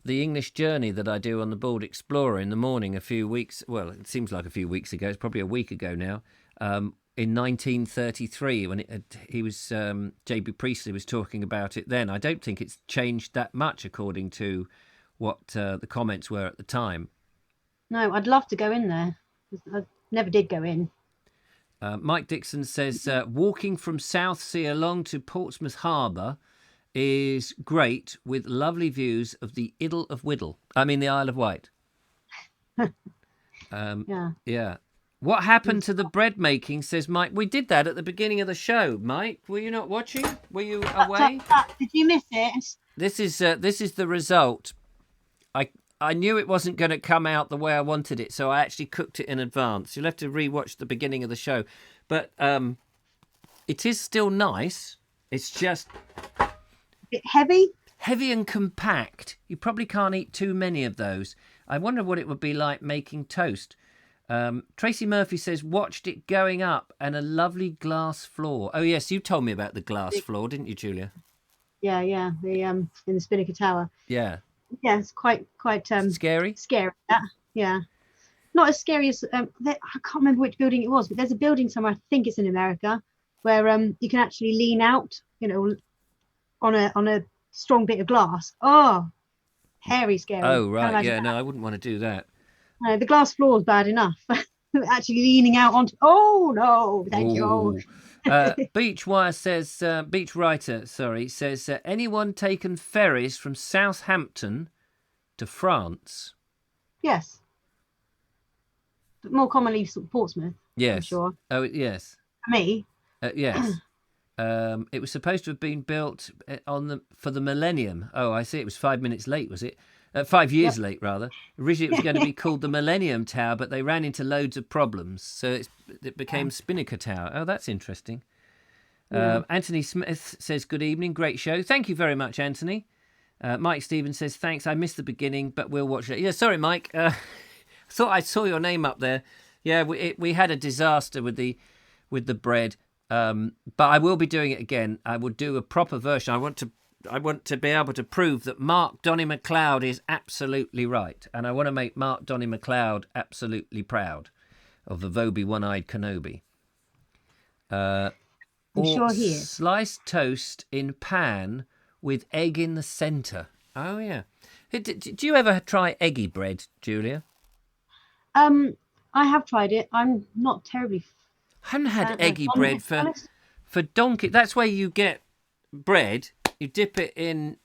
English journey that I do on the Bold Explorer in the morning. A few weeks, well, it seems like a few weeks ago. It's probably a week ago now. In 1933, when he was JB Priestley was talking about it then. I don't think it's changed that much according to what the comments were at the time. No, I'd love to go in there. I never did go in. Mike Dixon says, walking from Southsea along to Portsmouth Harbour is great with lovely views of the Isle of Wight. Yeah. What happened to the bread making, says Mike. We did that at the beginning of the show, Mike. Were you not watching? Were you away? Did you miss it? This is the result. I knew it wasn't going to come out the way I wanted it, so I actually cooked it in advance. You'll have to rewatch the beginning of the show. But it is still nice. It's just... A bit heavy? Heavy and compact. You probably can't eat too many of those. I wonder what it would be like making toast. Tracy Murphy says, watched it going up and a lovely glass floor. Oh, yes, you told me about the glass floor, didn't you, Julia? Yeah, in the Spinnaker Tower. Yeah. Yeah, it's quite scary. Scary, yeah. Not as scary as I can't remember which building it was, but there's a building somewhere. I think it's in America where you can actually lean out, on a strong bit of glass. Oh, hairy, scary. Oh right, yeah. No, I wouldn't want to do that. No, the glass floor is bad enough. Actually leaning out onto. Oh no, thank you. Beach Writer says, anyone taken ferries from Southampton to France? Yes. But more commonly Portsmouth. Yes. I'm sure. Oh, yes. Me? Yes. It was supposed to have been built for the millennium. Oh, I see. It was 5 minutes late, was it? 5 years late, rather. Originally, it was going to be called the Millennium Tower, but they ran into loads of problems, so it became Spinnaker Tower. Oh, that's interesting. Anthony Smith says, good evening, great show. Thank you very much, Anthony. Mike Stevens says, thanks, I missed the beginning, but we'll watch it. Yeah, sorry, Mike. Thought I saw your name up there. Yeah, we had a disaster with the bread, but I will be doing it again. I will do a proper version. I want to I want to be able to prove that Mark Donny McLeod is absolutely right, and I want to make Mark Donny McLeod absolutely proud of the Vobie One-Eyed Kenobi. I'm sure he is. Sliced toast in pan with egg in the centre. Oh yeah. Do you ever try eggy bread, Julia? I have tried it. I'm not terribly. I haven't had eggy bread for donkey. That's where you get bread. You dip it in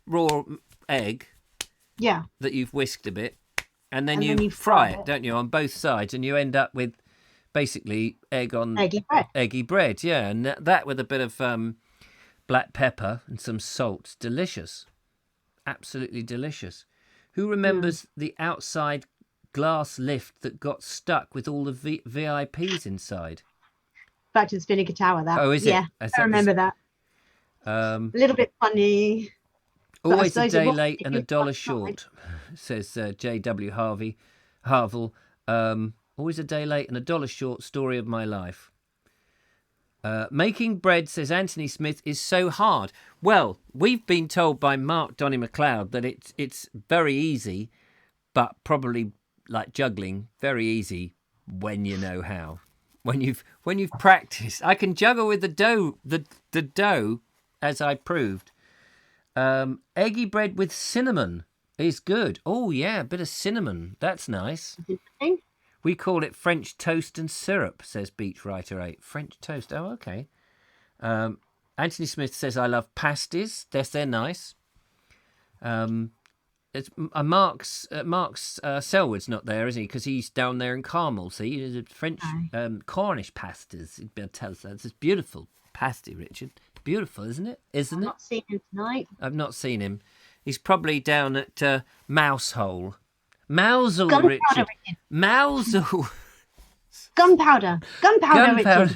raw egg. Yeah. That you've whisked a bit, and then you fry it, don't you, on both sides, and you end up with basically egg on eggy bread. Yeah, and that with a bit of black pepper and some salt. Delicious. Absolutely delicious. Who remembers the outside glass lift that got stuck with all the VIPs inside? Back to the Vinegar Tower, that. Oh, is it? Yeah, I remember that. A little bit funny. Always a day late and $1 short, says J.W. Harville. Always a day late and $1 short, story of my life. Making bread, says Anthony Smith, is so hard. Well, we've been told by Mark Donny McLeod that it's very easy, but probably like juggling, very easy when you know how. When you've practiced. I can juggle with the dough, as I proved. Eggy bread with cinnamon is good. Oh yeah, a bit of cinnamon. That's nice. We call it French toast and syrup, says Beachwriter 8. French toast. Oh, okay. Anthony Smith says, I love pasties. They're nice. Mark's Selwood's not there, is he? Because he's down there in Carmel. See, there's a French Cornish pasties. He'd be able to tell us that. It's beautiful pasty, Richard. Beautiful, isn't it? I've not seen him tonight. I've not seen him. He's probably down at Mousehole. Mousehole, Richard. Mousehole. Gunpowder,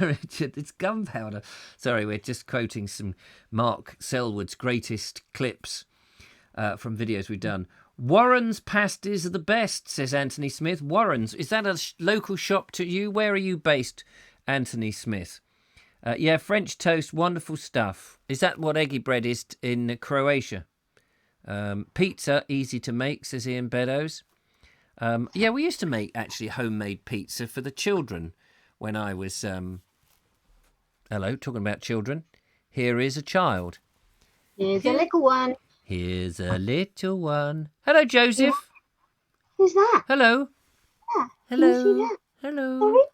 Richard. It's gunpowder. Sorry, we're just quoting some Mark Selwood's greatest clips from videos we've done. Warren's pasties are the best, says Anthony Smith. Warren's, is that a local shop to you? Where are you based, Anthony Smith? Yeah, French toast, wonderful stuff. Is that what eggy bread is in Croatia? Pizza, easy to make, says Ian Beddoes. Yeah, we used to make actually homemade pizza for the children when I was... Hello, talking about children. Here is a child. Here's a little one. Here's a little one. Hello, Joseph. Who's that? Hello. Yeah. Hello. Hello.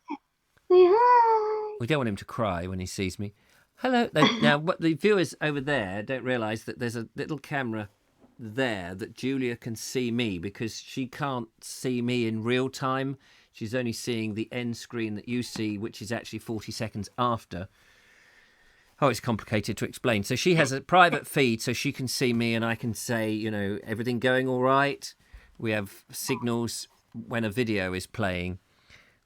Say hi. We don't want him to cry when he sees me. Hello. Now, what the viewers over there don't realise that there's a little camera there that Julia can see me because she can't see me in real time. She's only seeing the end screen that you see, which is actually 40 seconds after. Oh, it's complicated to explain. So she has a private feed so she can see me and I can say, you know, everything going all right. We have signals when a video is playing,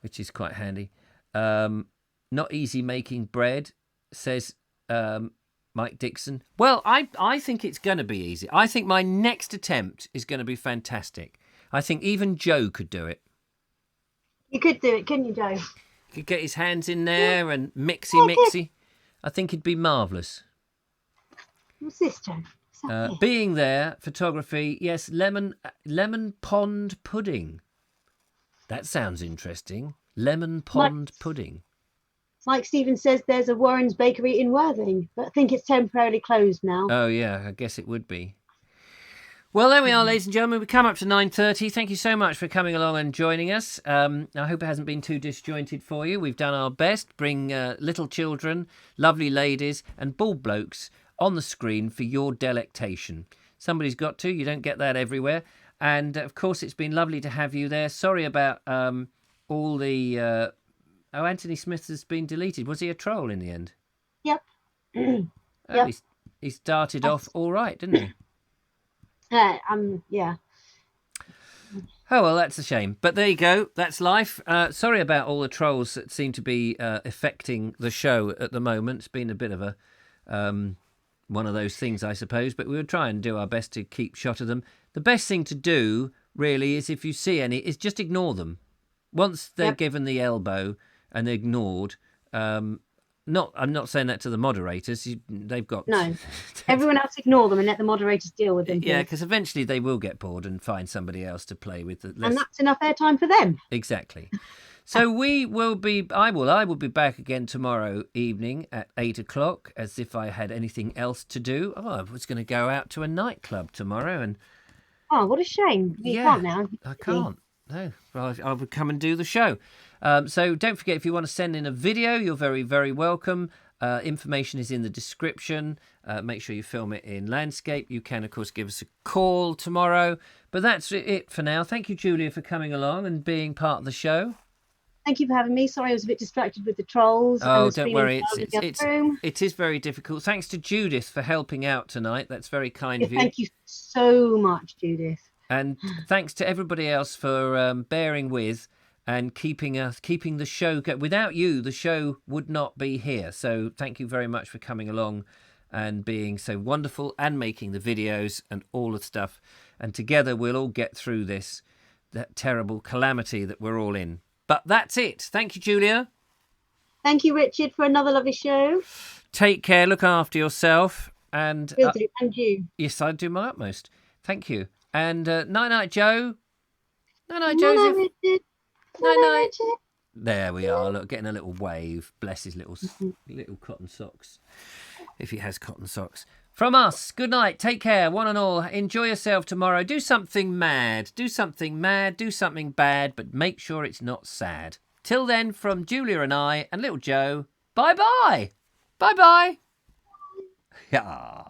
which is quite handy. Not easy making bread, says Mike Dixon. Well, I think it's going to be easy. I think my next attempt is going to be fantastic. I think even Joe could do it. You could do it, couldn't you, Joe? He could get his hands in there and mixy. I think it'd be marvellous. What's this, Joe? Being there, photography, yes, lemon pond pudding. That sounds interesting. Lemon pond pudding. Mike Stevens says there's a Warren's Bakery in Worthing, but I think it's temporarily closed now. Oh, yeah, I guess it would be. Well, there we are, ladies and gentlemen. We've come up to 9:30. Thank you so much for coming along and joining us. I hope it hasn't been too disjointed for you. We've done our best. Bring little children, lovely ladies and bald blokes on the screen for your delectation. Somebody's got to. You don't get that everywhere. And, of course, it's been lovely to have you there. Sorry about all the... Anthony Smith has been deleted. Was he a troll in the end? Yep. Yep. He started off all right, didn't he? Yeah. Oh, well, that's a shame. But there you go. That's life. Sorry about all the trolls that seem to be affecting the show at the moment. It's been a bit of a one of those things, I suppose. But we will try and do our best to keep shot of them. The best thing to do, really, is if you see any, is just ignore them. Once they're given the elbow and ignored, I'm not saying that to the moderators. They've got No. Everyone else ignore them and let the moderators deal with them. Yeah, please. because eventually they will get bored and find somebody else to play with. And that's enough airtime for them. Exactly. So I will be back again tomorrow evening at 8:00, as if I had anything else to do. Oh, I was going to go out to a nightclub tomorrow, and Oh, what a shame. You can't now. I can't. No, I would come and do the show. So don't forget, if you want to send in a video, you're very, very welcome. Information is in the description. Make sure you film it in landscape. You can, of course, give us a call tomorrow. But that's it for now. Thank you, Julia, for coming along and being part of the show. Thank you for having me. Sorry, I was a bit distracted with the trolls. Oh, don't worry. It is very difficult. Thanks to Judith for helping out tonight. That's very kind of you. Thank you so much, Judith. And thanks to everybody else for bearing with and keeping the show going. Without you, the show would not be here. So thank you very much for coming along and being so wonderful and making the videos and all the stuff. And together we'll all get through that terrible calamity that we're all in. But that's it. Thank you, Julia. Thank you, Richard, for another lovely show. Take care. Look after yourself. And Will do. And you. Yes, I do my utmost. Thank you. And night-night, Joe. Night-night, Joseph. Richard. Night-night. There we are. Look, getting a little wave. Bless his little cotton socks, if he has cotton socks. From us, good night. Take care, one and all. Enjoy yourself tomorrow. Do something mad. Do something mad. Do something bad, but make sure it's not sad. Till then, from Julia and I and little Joe, bye-bye. Bye-bye. Yeah.